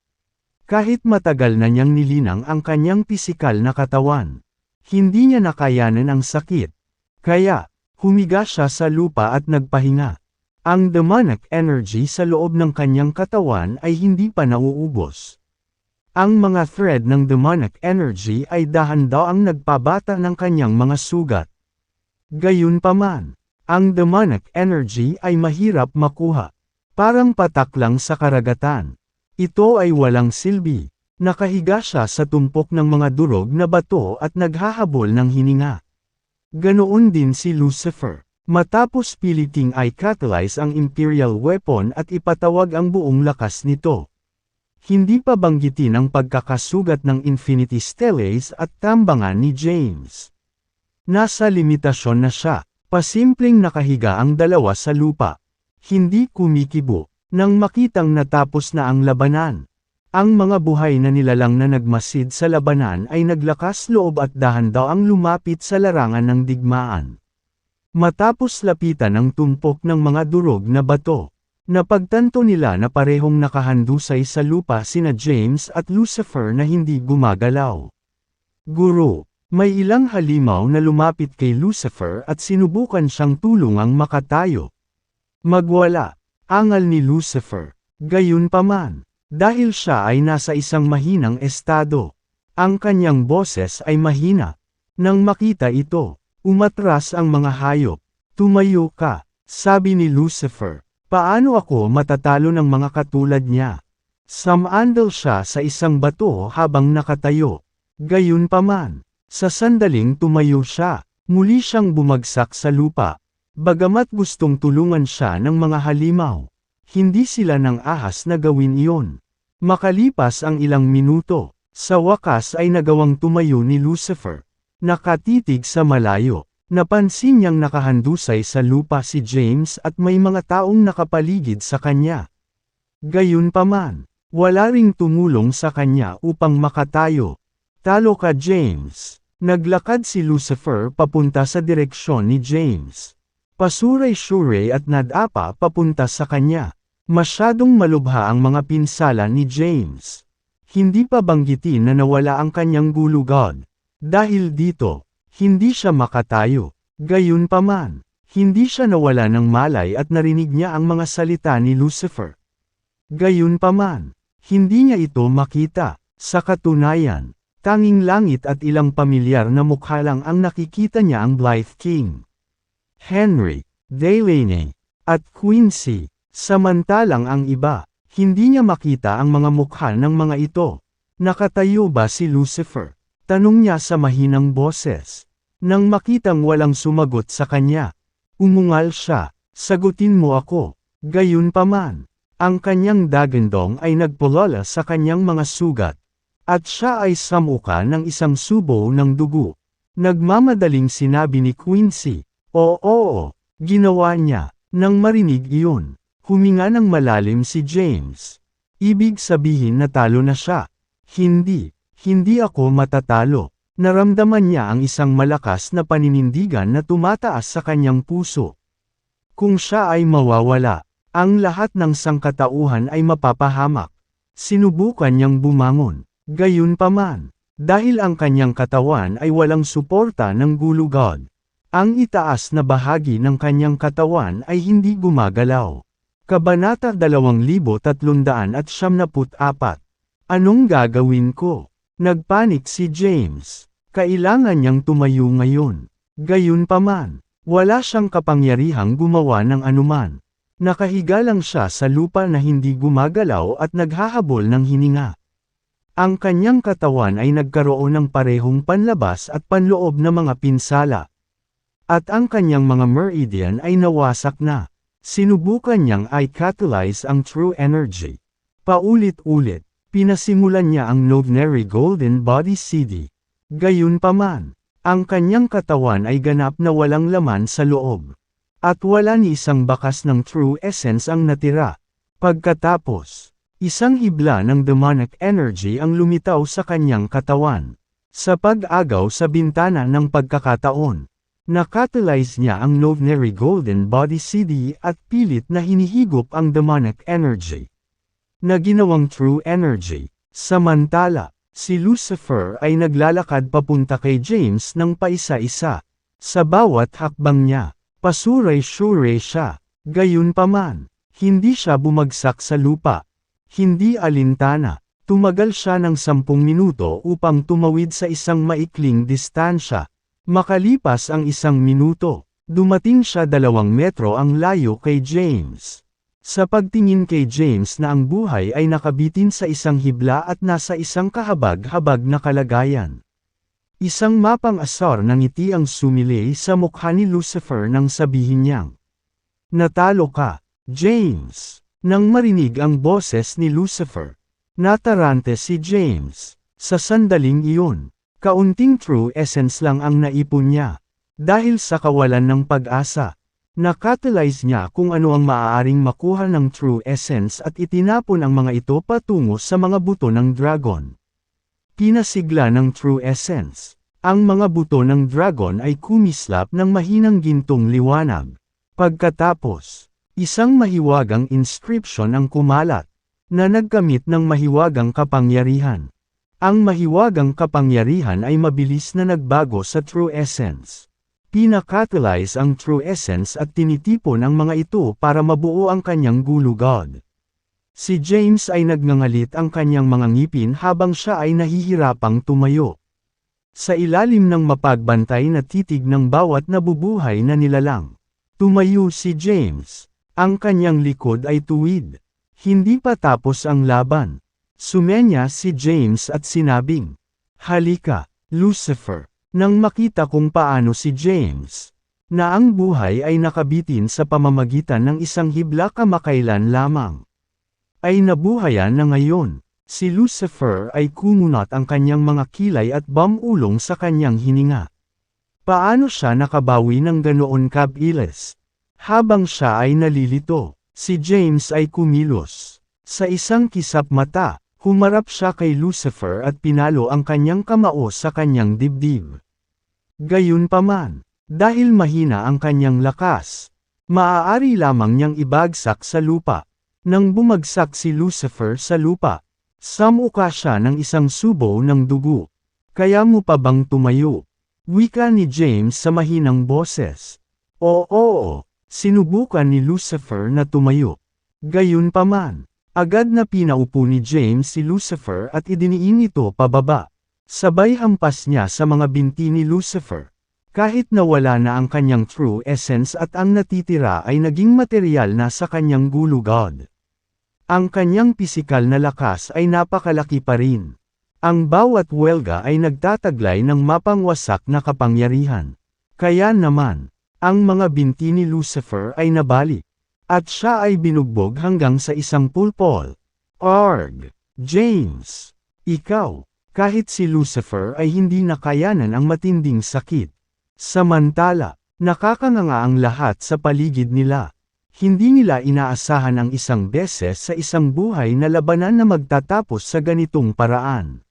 Kahit matagal na niyang nilinang ang kanyang pisikal na katawan, hindi niya nakayanan ang sakit. Kaya, humiga siya sa lupa at nagpahinga. Ang demonic energy sa loob ng kanyang katawan ay hindi pa nauubos. Ang mga thread ng demonic energy ay dahan-daang nagpabata ng kanyang mga sugat. Gayunpaman, ang demonic energy ay mahirap makuha. Parang patak lang sa karagatan. Ito ay walang silbi. Nakahiga siya sa tumpok ng mga durog na bato at naghahabol ng hininga. Ganoon din si Lucifer. Matapos piliting i-catalyze ang Imperial Weapon at ipatawag ang buong lakas nito. Hindi pa banggitin ang pagkakasugat ng Infinity Stellace at tambangan ni James. Nasa limitasyon na siya, pasimpleng nakahiga ang dalawa sa lupa. Hindi kumikibo, nang makitang natapos na ang labanan. Ang mga buhay na nilalang na nagmasid sa labanan ay naglakas loob at dahan-daang lumapit sa larangan ng digmaan. Matapos lapitan ang tumpok ng mga durog na bato, napagtanto nila na parehong nakahandusay sa lupa sina James at Lucifer na hindi gumagalaw. Guro, may ilang halimaw na lumapit kay Lucifer at sinubukan siyang tulungang makatayo. Magwala, angal ni Lucifer. Gayunpaman, dahil siya ay nasa isang mahinang estado, ang kanyang boses ay mahina. Nang makita ito, umatras ang mga hayop. Tumayo ka, sabi ni Lucifer. Paano ako matatalo ng mga katulad niya? Sumandal siya sa isang bato habang nakatayo. Gayunpaman, sa sandaling tumayo siya, muli siyang bumagsak sa lupa. Bagamat gustong tulungan siya ng mga halimaw, hindi sila nang ahas na gawin iyon. Makalipas ang ilang minuto, sa wakas ay nagawang tumayo ni Lucifer. Nakatitig sa malayo, napansin niyang nakahandusay sa lupa si James at may mga taong nakapaligid sa kanya. Gayunpaman, wala ring tumulong sa kanya upang makatayo. Talo ka James. Naglakad si Lucifer papunta sa direksyon ni James. Pasuray-suray at nadapa papunta sa kanya. Masyadong malubha ang mga pinsala ni James. Hindi pa banggitin na nawala ang kanyang gulugod. Dahil dito, hindi siya makatayo. Gayunpaman, hindi siya nawala ng malay at narinig niya ang mga salita ni Lucifer. Gayunpaman, hindi niya ito makita. Sa katunayan, tanging langit at ilang pamilyar na mukha lang ang nakikita niya ang Blythe King, Henry, Delaney, at Quincy. Samantalang ang iba, hindi niya makita ang mga mukha ng mga ito. Nakatayo ba si Lucifer? Tanong niya sa mahinang boses. Nang makitang walang sumagot sa kanya, umungal siya, sagutin mo ako. Gayunpaman, ang kanyang dagandong ay nagpulala sa kanyang mga sugat, at siya ay samuka ng isang subo ng dugo. Nagmamadaling sinabi ni Quincy, oo, ginawa niya. Nang marinig iyon, huminga ng malalim si James. Ibig sabihin na talo na siya. Hindi ako matatalo. Naramdaman niya ang isang malakas na paninindigan na tumataas sa kanyang puso. Kung siya ay mawawala, ang lahat ng sangkatauhan ay mapapahamak. Sinubukan niyang bumangon. Gayunpaman, dahil ang kanyang katawan ay walang suporta ng gulugod, ang itaas na bahagi ng kanyang katawan ay hindi gumagalaw. Kabanata 2374. Anong gagawin ko? Nagpanik si James. Kailangan niyang tumayo ngayon. Gayunpaman, wala siyang kapangyarihang gumawa ng anuman. Nakahiga lang siya sa lupa na hindi gumagalaw at naghahabol ng hininga. Ang kanyang katawan ay nagkaroon ng parehong panlabas at panloob na mga pinsala. At ang kanyang mga meridian ay nawasak na. Sinubukan niyang i-catalyze ang true energy. Paulit-ulit, pinasimulan niya ang Novenary Golden Body CD. Gayunpaman, ang kanyang katawan ay ganap na walang laman sa loob. At wala ni isang bakas ng true essence ang natira. Pagkatapos, isang hibla ng demonic energy ang lumitaw sa kanyang katawan. Sa pag-agaw sa bintana ng pagkakataon, nakatalyze niya ang Novenary Golden Body CD at pilit na hinihigop ang demonic energy na ginawang true energy. Samantala, si Lucifer ay naglalakad papunta kay James ng paisa-isa. Sa bawat hakbang niya, pasuray-suray siya. Gayunpaman, hindi siya bumagsak sa lupa. Hindi alintana. Tumagal siya ng 10 minuto upang tumawid sa isang maikling distansya. Makalipas ang 1 minuto, dumating siya 2 metro ang layo kay James. Sa pagtingin kay James na ang buhay ay nakabitin sa isang hibla at nasa isang kahabag-habag na kalagayan. Isang mapang-asar na ngiti ang sumilay sa mukha ni Lucifer nang sabihin niyang, "Natalo ka, James." Nang marinig ang boses ni Lucifer, natarante si James. Sa sandaling iyon, kaunting true essence lang ang naipon niya. Dahil sa kawalan ng pag-asa, Nakatalyze niya kung ano ang maaaring makuha ng true essence at itinapon ang mga ito patungo sa mga buto ng dragon. Pinasigla ng true essence. Ang mga buto ng dragon ay kumislap ng mahinang gintong liwanag. Pagkatapos, isang mahiwagang inscription ang kumalat, na nagkamit ng mahiwagang kapangyarihan. Ang mahiwagang kapangyarihan ay mabilis na nagbago sa true essence. Pinakatalyze ang true essence at tinitipon ang mga ito para mabuo ang kanyang gulugod. Si James ay nagngangalit ang kanyang mga ngipin habang siya ay nahihirapang tumayo. Sa ilalim ng mapagbantay na titig ng bawat nabubuhay na nilalang, tumayo si James. Ang kanyang likod ay tuwid. Hindi pa tapos ang laban. Sumenya si James at sinabing, "Halika, Lucifer." Nang makita kung paano si James, na ang buhay ay nakabitin sa pamamagitan ng isang hibla kamakailan lamang, ay nabuhayan na ngayon. Si Lucifer ay kumunat ang kanyang mga kilay at bamulong sa kanyang hininga. Paano siya nakabawi ng ganoon kabilis? Habang siya ay nalilito, si James ay kumilos. Sa isang kisap mata, humarap siya kay Lucifer at pinalo ang kanyang kamao sa kanyang dibdib. Gayunpaman, dahil mahina ang kanyang lakas, maaari lamang niyang ibagsak sa lupa. Nang bumagsak si Lucifer sa lupa, samuka siya ng isang subo ng dugo. "Kaya mo pa bang tumayo?" wika ni James sa mahinang boses. Oo, sinubukan ni Lucifer na tumayo. Gayunpaman, agad na pinaupo ni James si Lucifer at idiniin ito pababa. Sabay hampas niya sa mga binti ni Lucifer. Kahit nawala na ang kanyang true essence at ang natitira ay naging material na sa kanyang gulugod. Ang kanyang pisikal na lakas ay napakalaki pa rin. Ang bawat welga ay nagtataglay ng mapangwasak na kapangyarihan. Kaya naman, ang mga binti ni Lucifer ay nabalik. At siya ay binugbog hanggang sa isang pulpol. Arg! James! Ikaw! Kahit si Lucifer ay hindi nakayanan ang matinding sakit. Samantala, nakakanganga ang lahat sa paligid nila. Hindi nila inaasahan ang isang beses sa isang buhay na labanan na magtatapos sa ganitong paraan.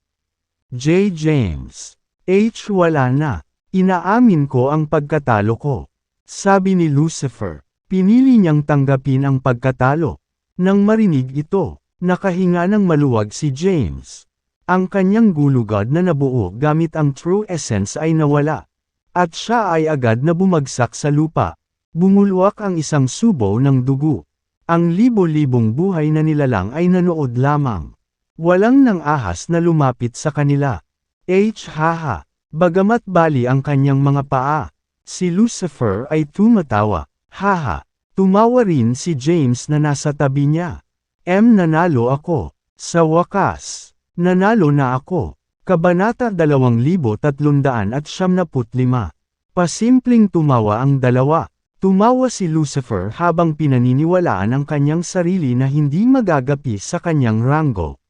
J. James. H. Wala na. Inaamin ko ang pagkatalo ko. Sabi ni Lucifer. Pinili niyang tanggapin ang pagkatalo. Nang marinig ito, nakahinga ng maluwag si James. Ang kanyang gulugod na nabuo gamit ang true essence ay nawala. At siya ay agad na bumagsak sa lupa. Bumulwak ang isang subo ng dugo. Ang libo-libong buhay na nilalang ay nanood lamang. Walang nang ahas na lumapit sa kanila. Haha. Bagamat bali ang kanyang mga paa, si Lucifer ay tumatawa. Haha. Tumawa rin si James na nasa tabi niya. Nanalo ako. Sa wakas. Nanalo na ako. Kabanata 2375. Pasimpleng tumawa ang dalawa. Tumawa si Lucifer habang pinaniniwalaan ang kanyang sarili na hindi magagapi sa kanyang ranggo.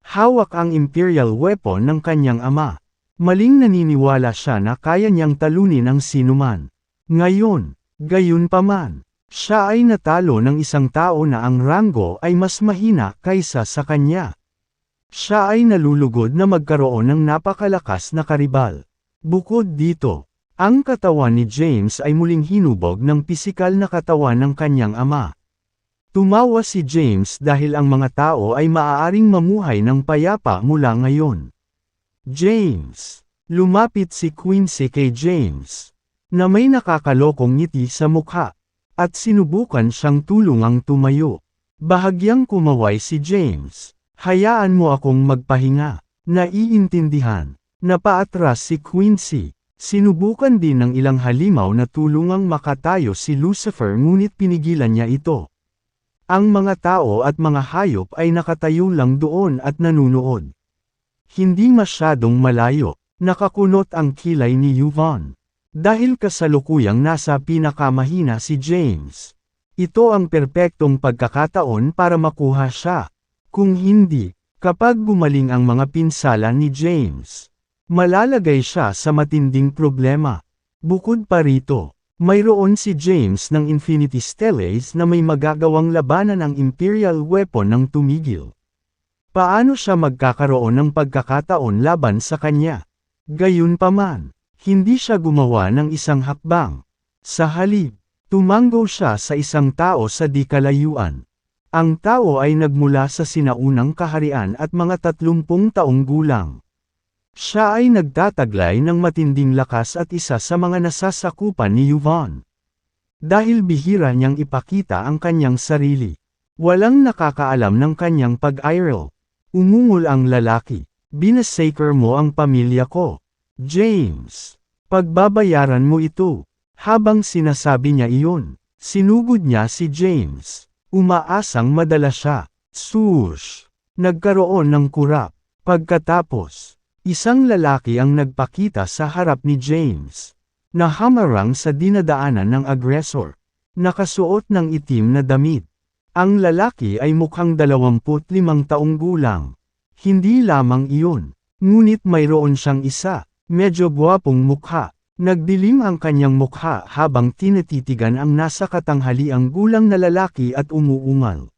Hawak ang imperial weapon ng kanyang ama. Maling naniniwala siya na kaya niyang talunin ang sinuman. Ngayon, gayunpaman, siya ay natalo ng isang tao na ang ranggo ay mas mahina kaysa sa kanya. Siya ay nalulugod na magkaroon ng napakalakas na karibal. Bukod dito, ang katawan ni James ay muling hinubog ng pisikal na katawan ng kanyang ama. Tumawa si James dahil ang mga tao ay maaaring mamuhay ng payapa mula ngayon. James. Lumapit si Quincy kay James, na may nakakalokong ngiti sa mukha, at sinubukan siyang tulungang tumayo. Bahagyang kumaway si James. Hayaan mo akong magpahinga. Naiintindihan. Napaatras si Quincy. Sinubukan din ng ilang halimaw na tulungang makatayo si Lucifer ngunit pinigilan niya ito. Ang mga tao at mga hayop ay nakatayo lang doon at nanunood. Hindi masyadong malayo, nakakunot ang kilay ni Yvonne. Dahil kasalukuyang nasa pinakamahina si James. Ito ang perpektong pagkakataon para makuha siya. Kung hindi, kapag gumaling ang mga pinsala ni James, malalagay siya sa matinding problema. Bukod pa rito, Mayroon si James ng Infinity Stellace na may magagawang labanan ang Imperial Weapon ng tumigil. Paano siya magkakaroon ng pagkakataon laban sa kanya? Gayunpaman, hindi siya gumawa ng isang hakbang. Sa halip, tumanggo siya sa isang tao sa di kalayuan. Ang tao ay nagmula sa sinaunang kaharian at mga 30 taong gulang. Siya ay nagtataglay ng matinding lakas at isa sa mga nasasakupan ni Yvonne. Dahil bihira niyang ipakita ang kanyang sarili. Walang nakakaalam ng kanyang pag-iral. Umungol ang lalaki. Binasaker mo ang pamilya ko. James, pagbabayaran mo ito. Habang sinasabi niya iyon, sinugod niya si James. Umaasang madala siya. Swoosh! Nagkaroon ng kurap. Pagkatapos, isang lalaki ang nagpakita sa harap ni James. Nahamarang sa dinadaanan ng agresor. Nakasuot ng itim na damit. Ang lalaki ay mukhang 25 taong gulang. Hindi lamang iyon, ngunit mayroon siyang isa, medyo gwapong mukha. Nagdilim ang kanyang mukha habang tinatitigan ang nasa katanghaliang gulang na lalaki at umuungal.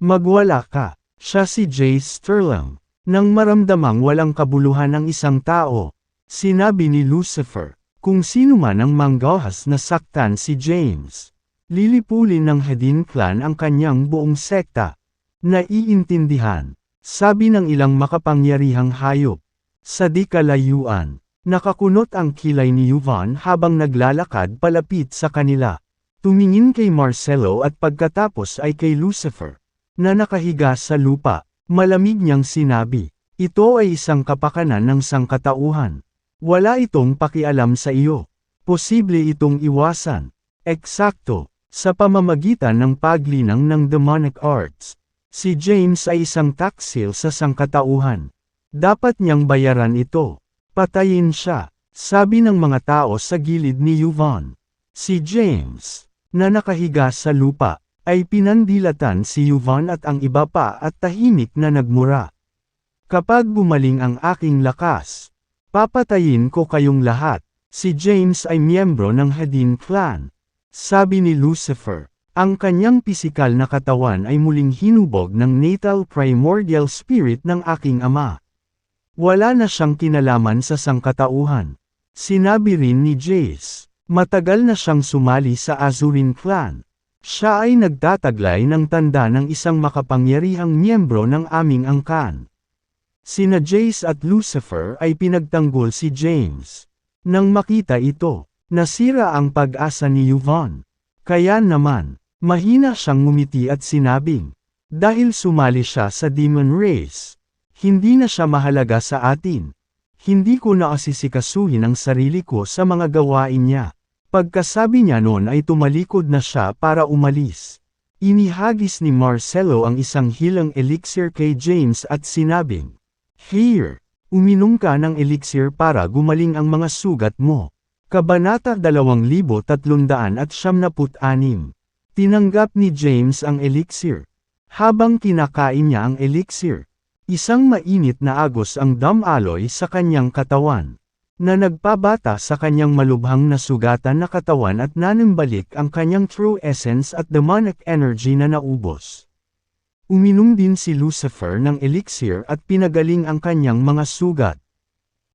Magwala ka, siya si Jace Sterling. Nang maramdamang walang kabuluhan ng isang tao, sinabi ni Lucifer, kung sino man ang manggahas na saktan si James. Lilipulin ng Hedin clan ang kanyang buong sekta. Naiintindihan, sabi ng ilang makapangyarihang hayop. Sa di kalayuan, nakakunot ang kilay ni Yvonne habang naglalakad palapit sa kanila. Tumingin kay Marcelo at pagkatapos ay kay Lucifer, na nakahiga sa lupa. Malamig niyang sinabi, ito ay isang kapakanan ng sangkatauhan. Wala itong pakialam sa iyo. Posible itong iwasan. Eksakto. Sa pamamagitan ng paglinang ng demonic arts, si James ay isang taksil sa sangkatauhan. Dapat niyang bayaran ito. Patayin siya, sabi ng mga tao sa gilid ni Yvonne. Si James, na nakahiga sa lupa, ay pinandilatan si Yvonne at ang iba pa at tahimik na nagmura. Kapag bumaling ang aking lakas, papatayin ko kayong lahat. Si James ay miyembro ng Hedin clan. Sabi ni Lucifer, ang kanyang pisikal na katawan ay muling hinubog ng natal primordial spirit ng aking ama. Wala na siyang kinalaman sa sangkatauhan. Sinabi rin ni Jace, matagal na siyang sumali sa Azurin clan. Siya ay nagtataglay ng tanda ng isang makapangyarihang miyembro ng aming angkan. Sina Jace at Lucifer ay pinagtanggol si James. Nang makita ito, nasira ang pag-asa ni Yvonne. Kaya naman, mahina siyang ngumiti at sinabing, dahil sumali siya sa demon race, hindi na siya mahalaga sa atin. Hindi ko na asisikasuhin ang sarili ko sa mga gawain niya. Pagkasabi niya noon ay tumalikod na siya para umalis. Inihagis ni Marcelo ang isang hilang elixir kay James at sinabing, here, uminom ka ng elixir para gumaling ang mga sugat mo. Kabanata 2396. Tinanggap ni James ang elixir. Habang kinakain niya ang elixir, isang mainit na agos ang damaloy sa kanyang katawan, na nagpabata sa kanyang malubhang na sugatan na katawan at nanambalik ang kanyang true essence at demonic energy na naubos. Uminom din si Lucifer ng elixir at pinagaling ang kanyang mga sugat.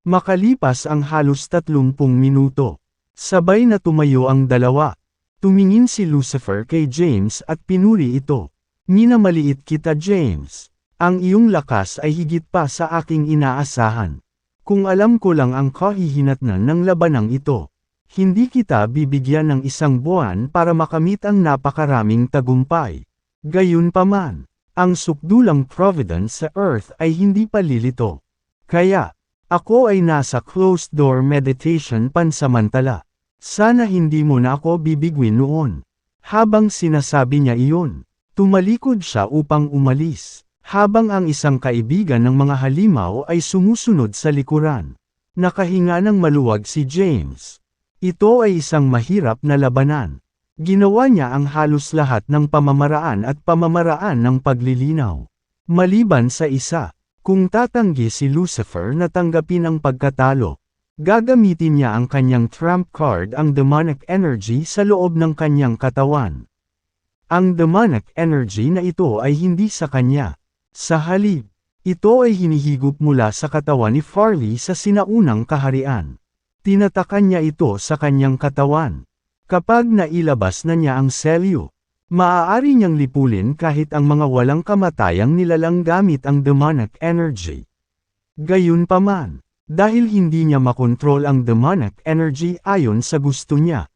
Makalipas ang halos 30 minuto, sabay na tumayo ang dalawa. Tumingin si Lucifer kay James at pinuri ito. Minamaliit kita James. Ang iyong lakas ay higit pa sa aking inaasahan. Kung alam ko lang ang kahihinatnan ng labanang ito, hindi kita bibigyan ng isang buwan para makamit ang napakaraming tagumpay. Gayunpaman, ang sukdulang providence sa earth ay hindi palilito. Kaya, ako ay nasa closed-door meditation pansamantala. Sana hindi mo na ako bibigwin noon. Habang sinasabi niya iyon, tumalikod siya upang umalis, habang ang isang kaibigan ng mga halimaw ay sumusunod sa likuran. Nakahinga ng maluwag si James. Ito ay isang mahirap na labanan. Ginawa niya ang halos lahat ng pamamaraan at pamamaraan ng paglilinaw. Maliban sa isa. Kung tatanggi si Lucifer na tanggapin ang pagkatalo, Gagamitin niya ang kanyang trump card, ang demonic energy sa loob ng kanyang katawan. Ang demonic energy na ito ay hindi sa kanya. Sa halip, ito ay hinihigop mula sa katawan ni Farley sa sinaunang kaharian. Tinatakan niya ito sa kanyang katawan. Kapag nailabas na niya ang selyo, maaari niyang lipulin kahit ang mga walang kamatayang nilalang gamit ang demonic energy. Gayunpaman, dahil hindi niya makontrol ang demonic energy ayon sa gusto niya,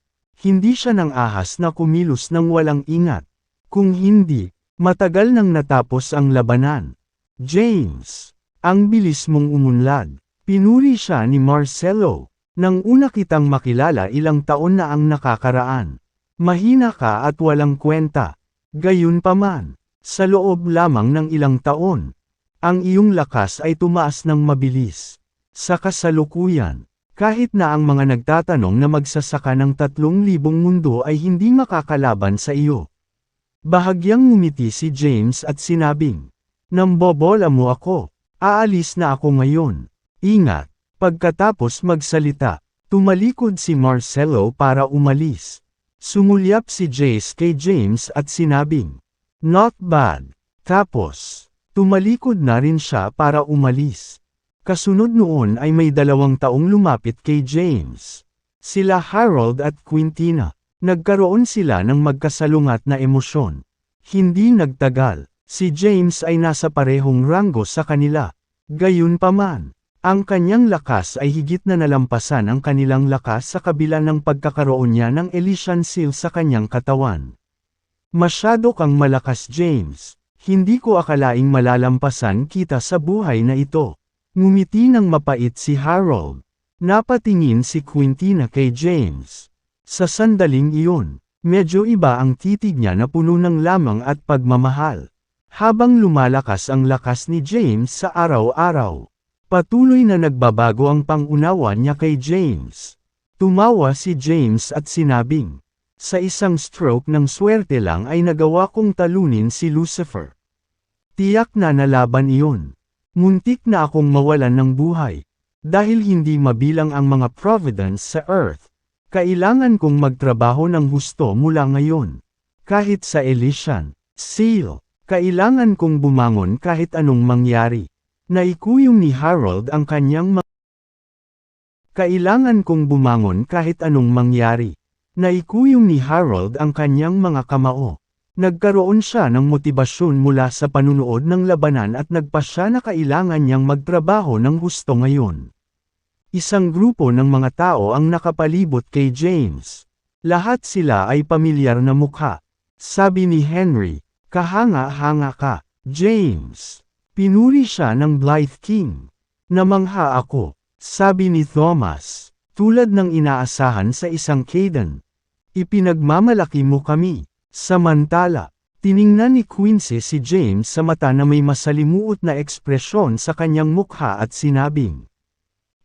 hindi siya nang ahas na kumilos ng walang ingat. Kung hindi, matagal nang natapos ang labanan. James, ang bilis mong umunlad. Pinuri siya ni Marcelo. Nang una kitang makilala ilang taon na ang nakakaraan. Mahina ka at walang kwenta. Gayunpaman, sa loob lamang ng ilang taon, ang iyong lakas ay tumaas ng mabilis. Sa kasalukuyan, kahit na ang mga nagtatanong na magsasaka ng 3,000 mundo ay hindi makakalaban sa iyo. Bahagyang ngumiti si James at sinabing, "Nambobola mo ako. Aalis na ako ngayon. Ingat." Pagkatapos magsalita, tumalikod si Marcelo para umalis. Sumulyap si Jace kay James at sinabing, "Not bad." Tapos, tumalikod na rin siya para umalis. Kasunod noon ay may 2 taong lumapit kay James. Sila Harold at Quintina. Nagkaroon sila ng magkasalungat na emosyon. Hindi nagtagal, si James ay nasa parehong ranggo sa kanila. Gayunpaman, ang kanyang lakas ay higit na nalampasan ang kanilang lakas sa kabila ng pagkakaroon niya ng Elysian Seal sa kanyang katawan. "Masyado kang malakas, James. Hindi ko akalaing malalampasan kita sa buhay na ito." Ngumiti ng mapait si Harold. Napatingin si Quintina kay James. Sa sandaling iyon, medyo iba ang titig niya na puno ng lamang at pagmamahal. Habang lumalakas ang lakas ni James sa araw-araw, patuloy na nagbabago ang pangunawa niya kay James. Tumawa si James at sinabing, "Sa isang stroke ng swerte lang ay nagawa kong talunin si Lucifer. Tiyak na nalaban iyon. Muntik na akong mawalan ng buhay. Dahil hindi mabilang ang mga providence sa earth, kailangan kong magtrabaho ng husto mula ngayon. Kahit sa Elysian Seal, kailangan kong bumangon kahit anong mangyari." Naikuyong ni Harold ang kanyang Kailangan kong bumangon kahit anong mangyari. Naikuyong ni Harold ang kanyang mga kamao. Nagkaroon siya ng motibasyon mula sa panunood ng labanan at nagpasya na kailangan niyang magtrabaho ng husto ngayon. Isang grupo ng mga tao ang nakapalibot kay James. Lahat sila ay pamilyar na mukha. Sabi ni Henry, "Kahanga-hanga ka, James." Pinuri siya ng Blythe King. "Namangha ako," sabi ni Thomas, "tulad ng inaasahan sa isang Caden. Ipinagmamalaki mo kami." Samantala, tiningnan ni Quincy si James sa mata na may masalimuot na ekspresyon sa kanyang mukha at sinabing,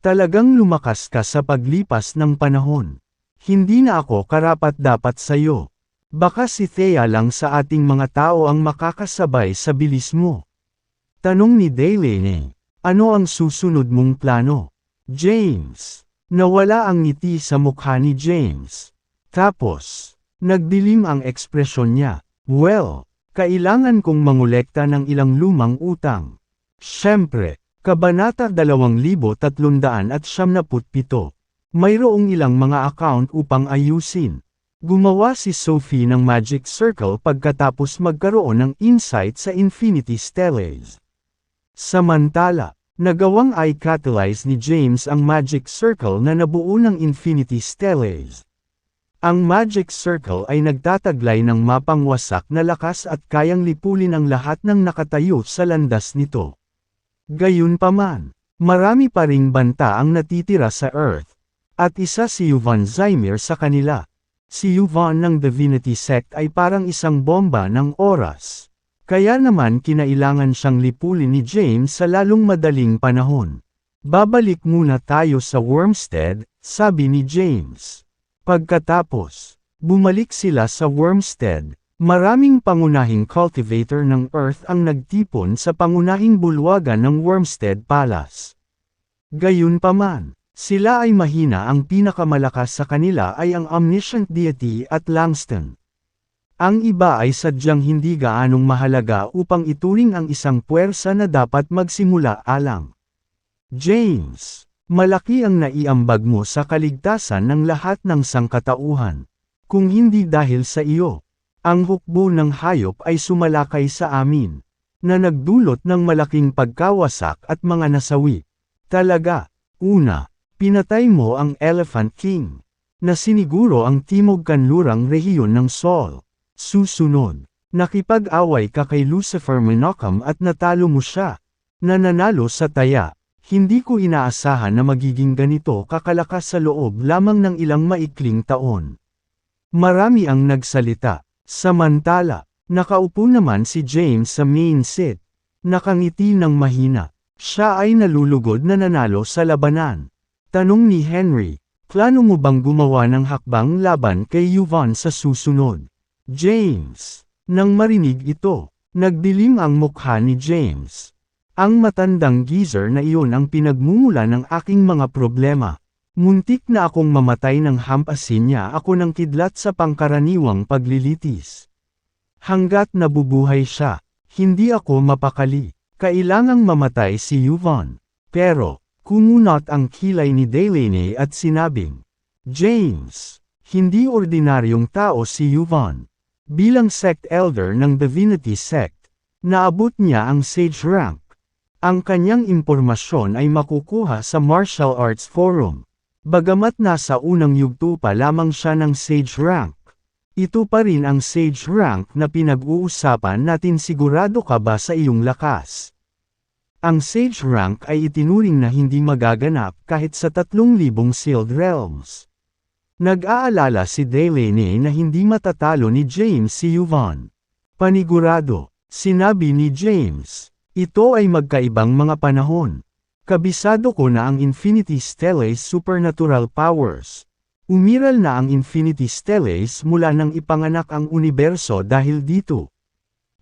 "Talagang lumakas ka sa paglipas ng panahon. Hindi na ako karapat-dapat sa'yo. Baka si Thea lang sa ating mga tao ang makakasabay sa bilis mo." Tanong ni Delaney, "Ano ang susunod mong plano, James?" Nawala ang ngiti sa mukha ni James. Tapos, nagdilim ang ekspresyon niya. "Well, kailangan kong mangolekta ng ilang lumang utang. Siyempre, Kabanata 2377. Mayroong ilang mga account upang ayusin." Gumawa si Sophie ng Magic Circle pagkatapos magkaroon ng insight sa Infinity Stellaes. Samantala, nagawang i-catalyze ni James ang Magic Circle na nabuo ng Infinity Stellaes. Ang Magic Circle ay nagtataglay ng mapangwasak na lakas at kayang lipulin ang lahat ng nakatayo sa landas nito. Gayunpaman, marami pa ring banta ang natitira sa Earth. At isa si Yuvan Zymir sa kanila. Si Yuvan ng Divinity Sect ay parang isang bomba ng oras. Kaya naman kinailangan siyang lipulin ni James sa lalong madaling panahon. "Babalik muna tayo sa Wormstead," sabi ni James. Pagkatapos, bumalik sila sa Wormstead. Maraming pangunahing cultivator ng Earth ang nagtipon sa pangunahing bulwagan ng Wormstead Palace. Gayunpaman, Sila ay mahina, ang pinakamalakas sa kanila ay ang Omniscient Deity at Langston. Ang iba ay sadyang hindi gaanong mahalaga upang ituring ang isang puwersa na dapat magsimula alang. James, malaki ang naiambag mo sa kaligtasan ng lahat ng sangkatauhan. Kung hindi dahil sa iyo, ang hukbo ng hayop ay sumalakay sa amin, na nagdulot ng malaking pagkawasak at mga nasawi. Talaga, una, pinatay mo ang Elephant King, na siniguro ang timog kanlurang rehiyon ng Sol. Susunod, nakipag-away ka kay Lucifer Menachem at natalo mo siya, na nanalo sa taya. Hindi ko inaasahan na magiging ganito kakalakas sa loob lamang ng ilang maikling taon. Marami ang nagsalita. Samantala, nakaupo naman si James sa main seat. Nakangiti ng mahina. Siya ay nalulugod na nanalo sa labanan. Tanong ni Henry, plano mo bang gumawa ng hakbang laban kay Yvonne sa susunod? James. Nang marinig ito, nagdilim ang mukha ni James. Ang matandang geezer na iyon ang pinagmumula ng aking mga problema. Muntik na akong mamatay ng hampasin niya ako ng kidlat sa pangkaraniwang paglilitis. Hanggat nabubuhay siya, hindi ako mapakali. Kailangang mamatay si Yvonne. Pero, kumunot ang kilay ni Delaney at sinabing, James, hindi ordinaryong tao si Yvonne. Bilang sect elder ng Divinity Sect, naabot niya ang sage rank. Ang kanyang impormasyon ay makukuha sa Martial Arts Forum. Bagamat nasa unang yugto pa lamang siya ng Sage Rank. Ito pa rin ang Sage Rank na pinag-uusapan natin, sigurado ka ba sa iyong lakas? Ang Sage Rank ay itinuring na hindi magaganap kahit sa 3,000 sealed realms. Nag-aalala si Delaney na hindi matatalo ni James si Yvonne. Panigurado, sinabi ni James. Ito ay magkaibang mga panahon. Kabisado ko na ang Infinity Stellae supernatural powers. Umiral na ang Infinity Stellaes mula nang ipanganak ang universo dahil dito.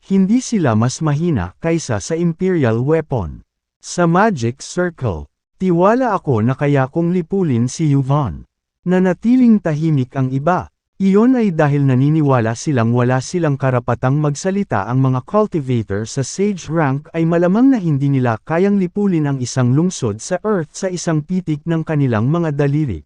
Hindi sila mas mahina kaysa sa Imperial Weapon. Sa Magic Circle, tiwala ako na kaya kong lipulin si Yvonne. Nanatiling tahimik ang iba. Iyon ay dahil naniniwala silang wala silang karapatang magsalita. Ang mga cultivator sa Sage Rank ay malamang na hindi nila kayang lipulin ang isang lungsod sa Earth sa isang pitik ng kanilang mga daliri.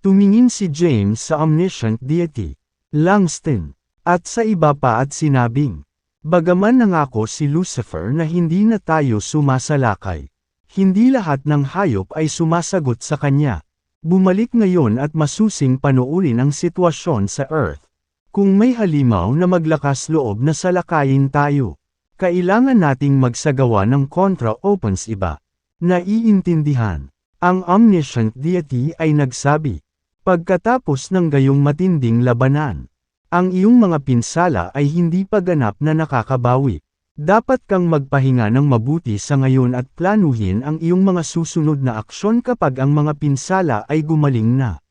Tumingin si James sa Omniscient Deity, Langston, at sa iba pa at sinabing, bagaman nangako si Lucifer na hindi na tayo sumasalakay, hindi lahat ng hayop ay sumasagot sa kanya. Bumalik ngayon at masusing panuulin ang sitwasyon sa Earth. Kung may halimaw na maglakas loob na salakayin tayo, kailangan nating magsagawa ng contra-opens iba. Naiintindihan. Ang Omniscient Deity ay nagsabi, pagkatapos ng gayong matinding labanan, ang iyong mga pinsala ay hindi pa ganap na nakakabawi. Dapat kang magpahinga ng mabuti sa ngayon at planuhin ang iyong mga susunod na aksyon kapag ang mga pinsala ay gumaling na.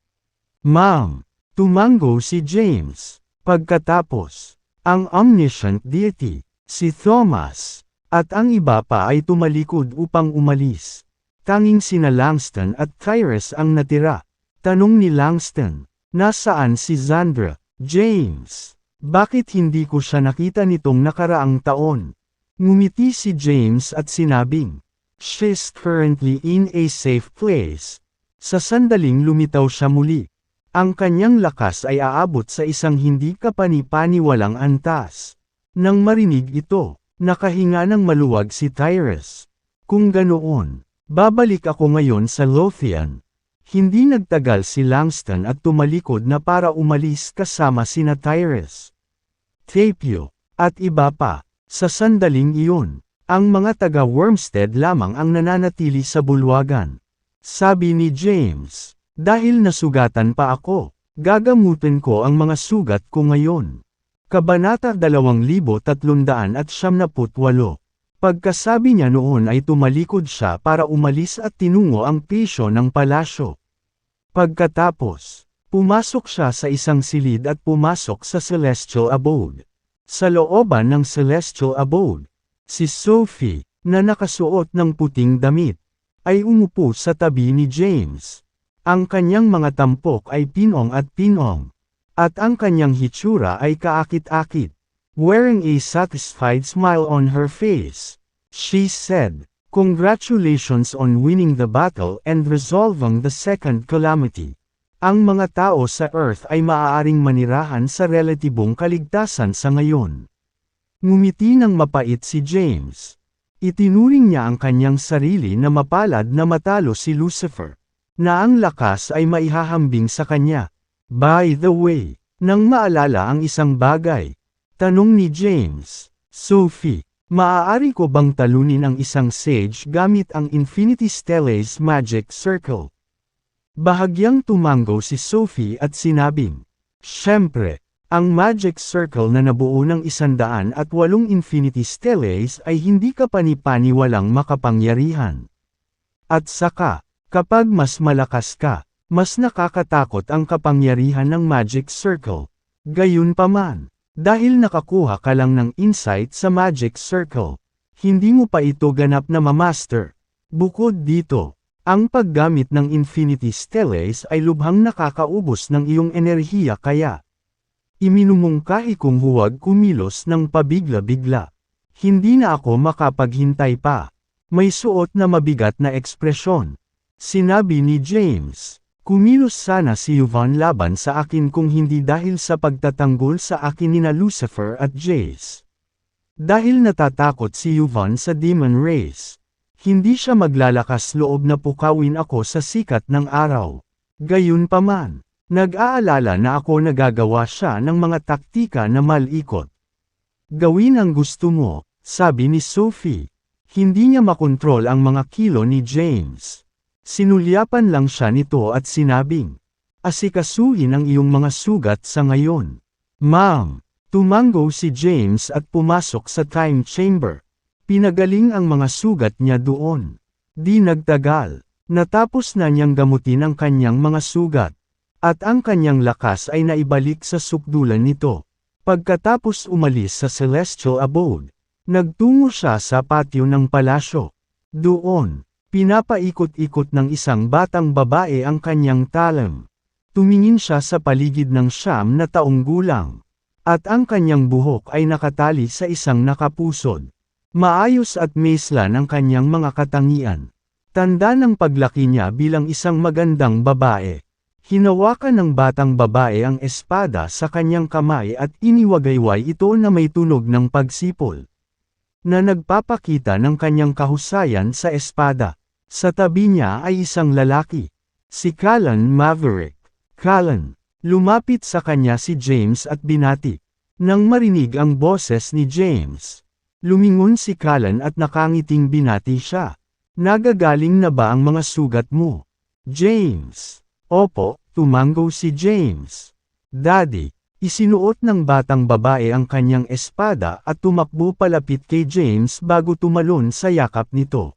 Ma'am, tumango si James. Pagkatapos, ang Omniscient Deity, si Thomas, at ang iba pa ay tumalikod upang umalis. Tanging sina Langston at Tyrus ang natira. Tanong ni Langston, nasaan si Zandra? James, bakit hindi ko siya nakita nitong nakaraang taon? Ngumiti si James at sinabing, she's currently in a safe place. Sa sandaling lumitaw siya muli. Ang kanyang lakas ay aabot sa isang hindi kapani-paniwalang antas. Nang marinig ito, nakahinga ng maluwag si Tyrus. Kung ganoon, babalik ako ngayon sa Lothian. Hindi nagtagal si Langston at tumalikod na para umalis kasama sina Tyrus, Tapio, at iba pa. Sa sandaling iyon, ang mga taga-Wormstead lamang ang nananatili sa bulwagan. Sabi ni James, dahil nasugatan pa ako, gagamutin ko ang mga sugat ko ngayon. Kabanata 2378. Pagkasabi niya noon ay tumalikod siya para umalis at tinungo ang pisyo ng palasyo. Pagkatapos, pumasok siya sa isang silid at pumasok sa Celestial Abode. Sa looban ng Celestial Abode, si Sophie, na nakasuot ng puting damit, ay umupo sa tabi ni James. Ang kanyang mga tampok ay pinong at pinong. At ang kanyang hitsura ay kaakit-akit. Wearing a satisfied smile on her face, she said, "Congratulations on winning the battle and resolving the second calamity." Ang mga tao sa Earth ay maaaring manirahan sa relatibong kaligtasan sa ngayon. Ngumiti ng mapait si James. Itinuring niya ang kanyang sarili na mapalad na matalo si Lucifer, na ang lakas ay maihahambing sa kanya. By the way, nang maalala ang isang bagay, tanong ni James, "Sophie, maaari ko bang talunin ang isang sage gamit ang Infinity Stella's Magic Circle?" Bahagyang tumango si Sophie at sinabing, "Siyempre, ang Magic Circle na nabuo ng 108 Infinity Stella's ay hindi kapani-paniwalang makapangyarihan. At saka, kapag mas malakas ka, mas nakakatakot ang kapangyarihan ng Magic Circle. Gayunpaman, dahil nakakuha ka lang ng insight sa Magic Circle, hindi mo pa ito ganap na mamaster. Bukod dito, ang paggamit ng Infinity Stella's ay lubhang nakakaubos ng iyong enerhiya kaya iminumungkahi kong huwag kumilos ng pabigla-bigla. Hindi na ako makapaghintay pa." May suot na mabigat na ekspresyon. Sinabi ni James, "Kumilos sana si Yvonne laban sa akin kung hindi dahil sa pagtatanggol sa akin nina Lucifer at Jace. Dahil natatakot si Yvonne sa Demon Race, hindi siya maglalakas loob na pukawin ako sa sikat ng araw. Gayunpaman, nag-aalala na ako nagagawa siya ng mga taktika na malikot. Gawin ang gusto mo," sabi ni Sophie. Hindi niya makontrol ang mga kilo ni James. Sinulyapan lang siya nito at sinabing, "Asikasuhin ang iyong mga sugat sa ngayon." "Ma'am." Tumango si James at pumasok sa time chamber. Pinagaling ang mga sugat niya doon. Di nagtagal, natapos na niyang gamutin ang kanyang mga sugat. At ang kanyang lakas ay naibalik sa sukdulan nito. Pagkatapos umalis sa Celestial Abode, nagtungo siya sa patio ng palasyo. Doon, pinapaikot-ikot ng isang batang babae ang kanyang talem. Tumingin siya sa paligid ng 9 na taong gulang. At ang kanyang buhok ay nakatali sa isang nakapusod. Maayos at maeslan ang kanyang mga katangian. Tanda ng paglaki niya bilang isang magandang babae. Hinawakan ng batang babae ang espada sa kanyang kamay at iniwagayway ito na may tunog ng pagsipol, na nagpapakita ng kanyang kahusayan sa espada. Sa tabi niya ay isang lalaki, si Callan Maverick. "Callan." Lumapit sa kanya si James at binati. Nang marinig ang boses ni James, lumingon si Callan at nakangiting binati siya. "Nagagaling na ba ang mga sugat mo, James?" "Opo," tumango si James. "Daddy." Isinuot ng batang babae ang kanyang espada at tumakbo palapit kay James bago tumalon sa yakap nito.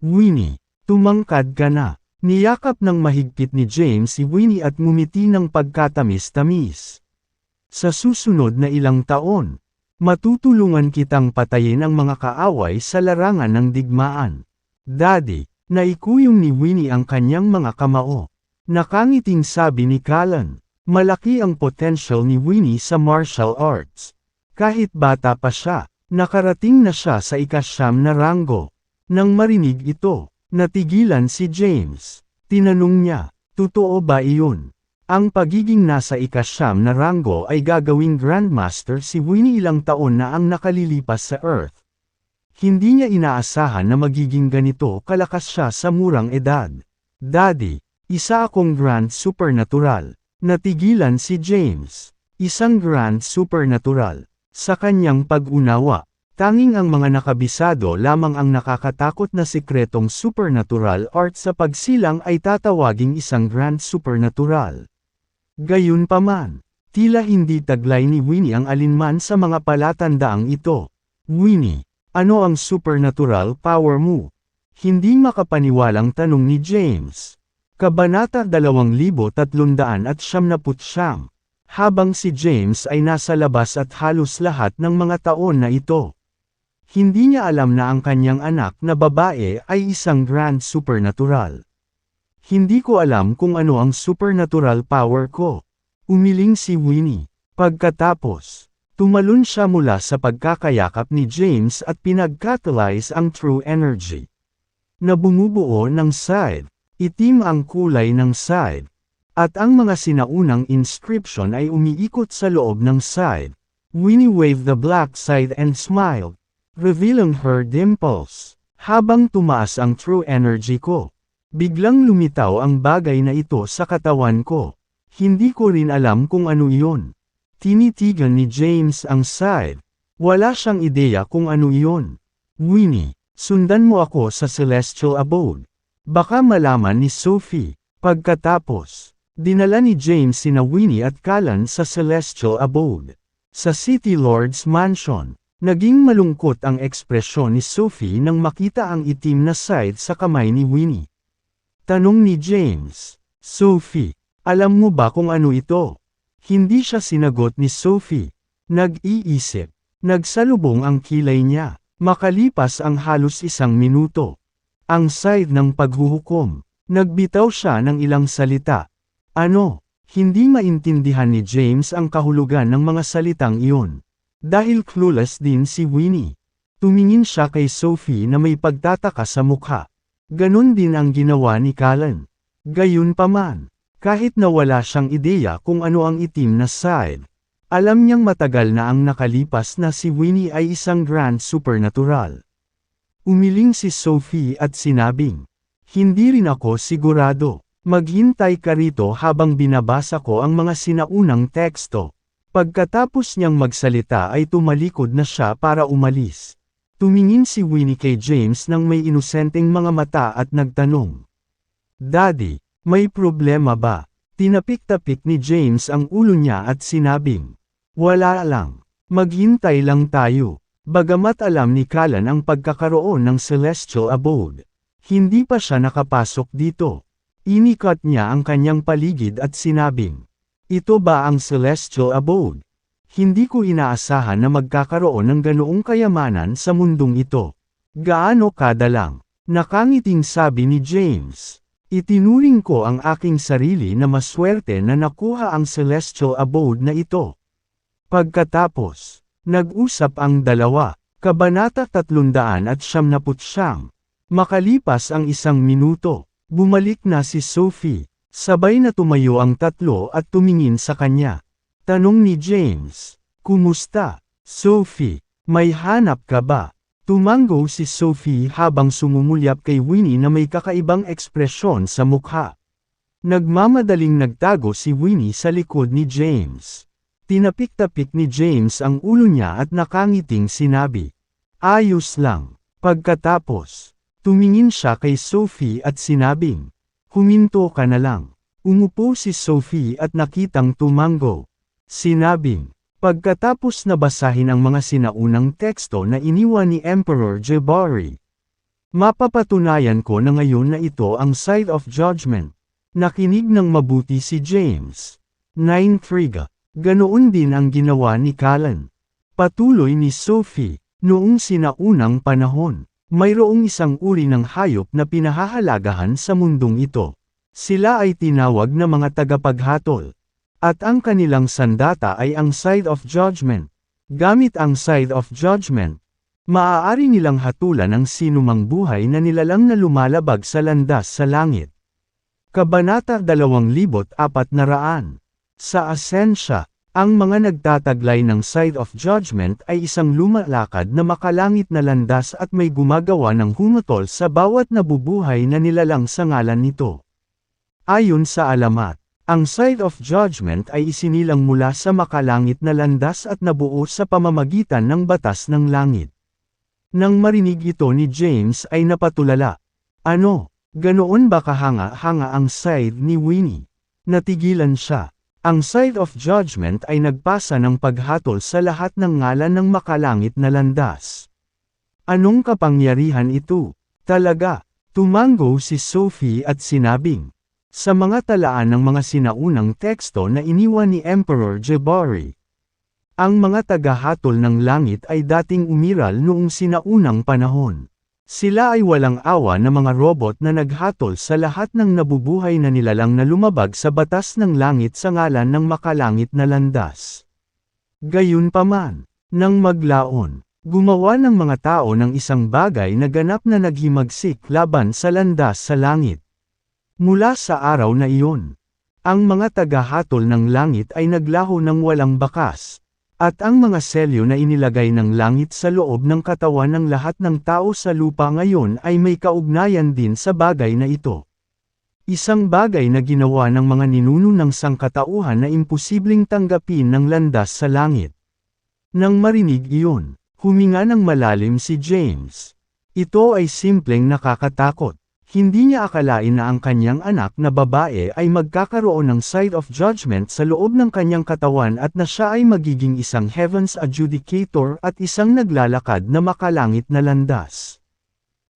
"Winnie, tumangkad ka na." Niyakap ng mahigpit ni James si Winnie at ngumiti ng pagkatamis-tamis. "Sa susunod na ilang taon, matutulungan kitang patayin ang mga kaaway sa larangan ng digmaan." "Daddy." Naikuyong ni Winnie ang kanyang mga kamao. Nakangiting sabi ni Callan. Malaki ang potential ni Winnie sa martial arts. Kahit bata pa siya, nakarating na siya sa ika-9 na ranggo. Nang marinig ito, natigilan si James. Tinanong niya, "Totoo ba iyon? Ang pagiging nasa ika-9 na ranggo ay gagawing Grandmaster si Winnie ilang taon na ang nakalilipas sa Earth. Hindi niya inaasahan na magiging ganito kalakas siya sa murang edad." "Daddy, isa akong Grand Supernatural." Natigilan si James. Isang Grand Supernatural. Sa kanyang pag-unawa, tanging ang mga nakabisado lamang ang nakakatakot na sikretong supernatural art sa pagsilang ay tatawaging isang Grand Supernatural. Gayunpaman, tila hindi taglay ni Winnie ang alinman sa mga palatandaang ito. "Winnie, ano ang supernatural power mo?" Hindi makapaniwalang tanong ni James. Kabanata 2379. Habang si James ay nasa labas at halos lahat ng mga taon na ito, Hindi niya alam na ang kanyang anak na babae ay isang grand supernatural. Hindi ko alam kung ano ang supernatural power ko. Umiling si Winnie. Pagkatapos, tumalon siya mula sa pagkakayakap ni James at pinag-catalyze ang true energy na bumubuo ng side. Itim ang kulay ng side. At ang mga sinaunang inscription ay umiikot sa loob ng side. Winnie waved the black side and smiled, revealing her dimples. Habang tumaas ang true energy ko, biglang lumitaw ang bagay na ito sa katawan ko. Hindi ko rin alam kung ano iyon. Tinitigan ni James ang side. Wala siyang ideya kung ano iyon. Winnie, sundan mo ako sa celestial abode. Baka malaman ni Sophie. Pagkatapos, dinala ni James sina Winnie at Callan sa celestial abode. Sa City Lord's Mansion, naging malungkot ang ekspresyon ni Sophie nang makita ang itim na side sa kamay ni Winnie. Tanong ni James, Sophie, alam mo ba kung ano ito? Hindi siya sinagot ni Sophie. Nag-iisip. Nagsalubong ang kilay niya. Makalipas ang halos 1 minuto. Ang side ng paghuhukom. Nagbitaw siya ng ilang salita. Ano? Hindi maintindihan ni James ang kahulugan ng mga salitang iyon. Dahil clueless din si Winnie. Tumingin siya kay Sophie na may pagtataka sa mukha. Ganon din ang ginawa ni Callan. Gayunpaman, kahit na wala siyang ideya kung ano ang itim na side, alam niyang matagal na ang nakalipas na si Winnie ay isang grand supernatural. Umiling si Sophie at sinabing, hindi rin ako sigurado. Maghintay ka rito habang binabasa ko ang mga sinaunang teksto. Pagkatapos niyang magsalita ay tumalikod na siya para umalis. Tumingin si Winnie kay James nang may inosenteng mga mata at nagtanong. Daddy, may problema ba? Tinapik-tapik ni James ang ulo niya at sinabing, wala lang. Maghintay lang tayo. Bagamat alam ni Callan ang pagkakaroon ng celestial abode, hindi pa siya nakapasok dito. Inikat niya ang kanyang paligid at sinabing, ito ba ang celestial abode? Hindi ko inaasahan na magkakaroon ng ganoong kayamanan sa mundong ito. Gaano kadalang? Nakangiting sabi ni James. Itinuring ko ang aking sarili na maswerte na nakuha ang celestial abode na ito. Pagkatapos, nag-usap ang dalawa. Kabanata 379. Makalipas ang 1 minuto, bumalik na si Sophie. Sabay na tumayo ang tatlo at tumingin sa kanya. Tanong ni James, kumusta? Sophie, may hanap ka ba? Tumango si Sophie habang sumumulyap kay Winnie na may kakaibang ekspresyon sa mukha. Nagmamadaling nagtago si Winnie sa likod ni James. Tinapik-tapik ni James ang ulo niya at nakangiting sinabi, ayos lang. Pagkatapos, tumingin siya kay Sophie at sinabing, huminto ka na lang. Umupo si Sophie at nakitang tumango. Sinabing, pagkatapos na basahin ang mga sinaunang teksto na iniwan ni Emperor Jabari. Mapapatunayan ko na ngayon na ito ang side of judgment. Nakinig ng mabuti si James. Naintriga. Ganoon din ang ginawa ni Callan. Patuloy ni Sophie, noong sinaunang panahon, mayroong isang uri ng hayop na pinahahalagahan sa mundong ito. Sila ay tinawag na mga tagapaghatol. At ang kanilang sandata ay ang side of judgment. Gamit ang side of judgment, maaari nilang hatulan ang sinumang buhay na nilalang na lumalabag sa landas sa langit. Kabanata 2400. Sa Asensya, ang mga nagtataglay ng side of judgment ay isang lumalakad na makalangit na landas at may gumagawa ng humutol sa bawat nabubuhay na nilalang sa ngalan nito. Ayon sa alamat, ang side of judgment ay isinilang mula sa makalangit na landas at nabuo sa pamamagitan ng batas ng langit. Nang marinig ito ni James ay napatulala. Ano, ganoon ba kahanga-hanga ang side ni Winnie? Natigilan siya. Ang side of judgment ay nagpasa ng paghatol sa lahat ng ngalan ng makalangit na landas. Anong kapangyarihan ito? Talaga, tumango si Sophie at sinabing, sa mga talaan ng mga sinaunang teksto na iniwan ni Emperor Jabari. Ang mga tagahatol ng langit ay dating umiral noong sinaunang panahon. Sila ay walang awa na mga robot na naghatol sa lahat ng nabubuhay na nilalang na lumabag sa batas ng langit sa ngalan ng makalangit na landas. Gayunpaman, nang maglaon, gumawa ng mga tao ng isang bagay na ganap na naghimagsik laban sa landas sa langit. Mula sa araw na iyon, ang mga tagahatol ng langit ay naglaho ng walang bakas. At ang mga selyo na inilagay ng langit sa loob ng katawan ng lahat ng tao sa lupa ngayon ay may kaugnayan din sa bagay na ito. Isang bagay na ginawa ng mga ninuno ng sangkatauhan na imposibleng tanggapin ng landas sa langit. Nang marinig iyon, huminga ng malalim si James. Ito ay simpleng nakakatakot. Hindi niya akalain na ang kanyang anak na babae ay magkakaroon ng sight of judgment sa loob ng kanyang katawan at na siya ay magiging isang heavens adjudicator at isang naglalakad na makalangit na landas.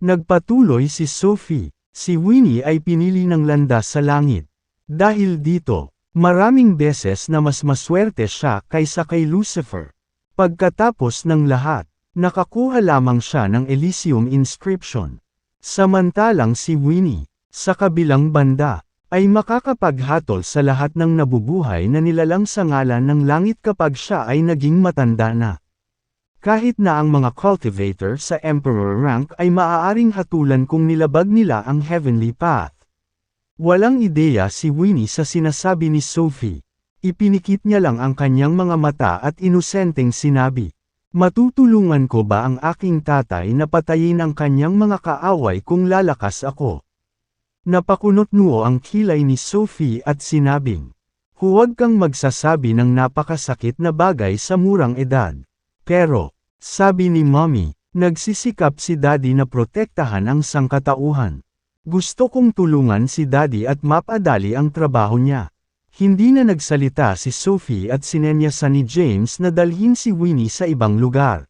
Nagpatuloy si Sophie. Si Winnie ay pinili ng landas sa langit. Dahil dito, maraming beses na mas maswerte siya kaysa kay Lucifer. Pagkatapos ng lahat, nakakuha lamang siya ng Elysium inscription. Samantalang si Winnie, sa kabilang banda, ay makakapaghatol sa lahat ng nabubuhay na nilalang sa ngalan ng langit kapag siya ay naging matanda na. Kahit na ang mga cultivator sa Emperor rank ay maaaring hatulan kung nilabag nila ang heavenly path. Walang ideya si Winnie sa sinasabi ni Sophie. Ipinikit niya lang ang kanyang mga mata at inosenteng sinabi. Matutulungan ko ba ang aking tatay na patayin ang kanyang mga kaaway kung lalakas ako? Napakunot-nuo ang kilay ni Sophie at sinabing, huwag kang magsasabi ng napakasakit na bagay sa murang edad. Pero, sabi ni Mommy, nagsisikap si Daddy na protektahan ang sangkatauhan. Gusto kong tulungan si Daddy at mapadali ang trabaho niya. Hindi na nagsalita si Sophie at sinenyasan ni James na dalhin si Winnie sa ibang lugar.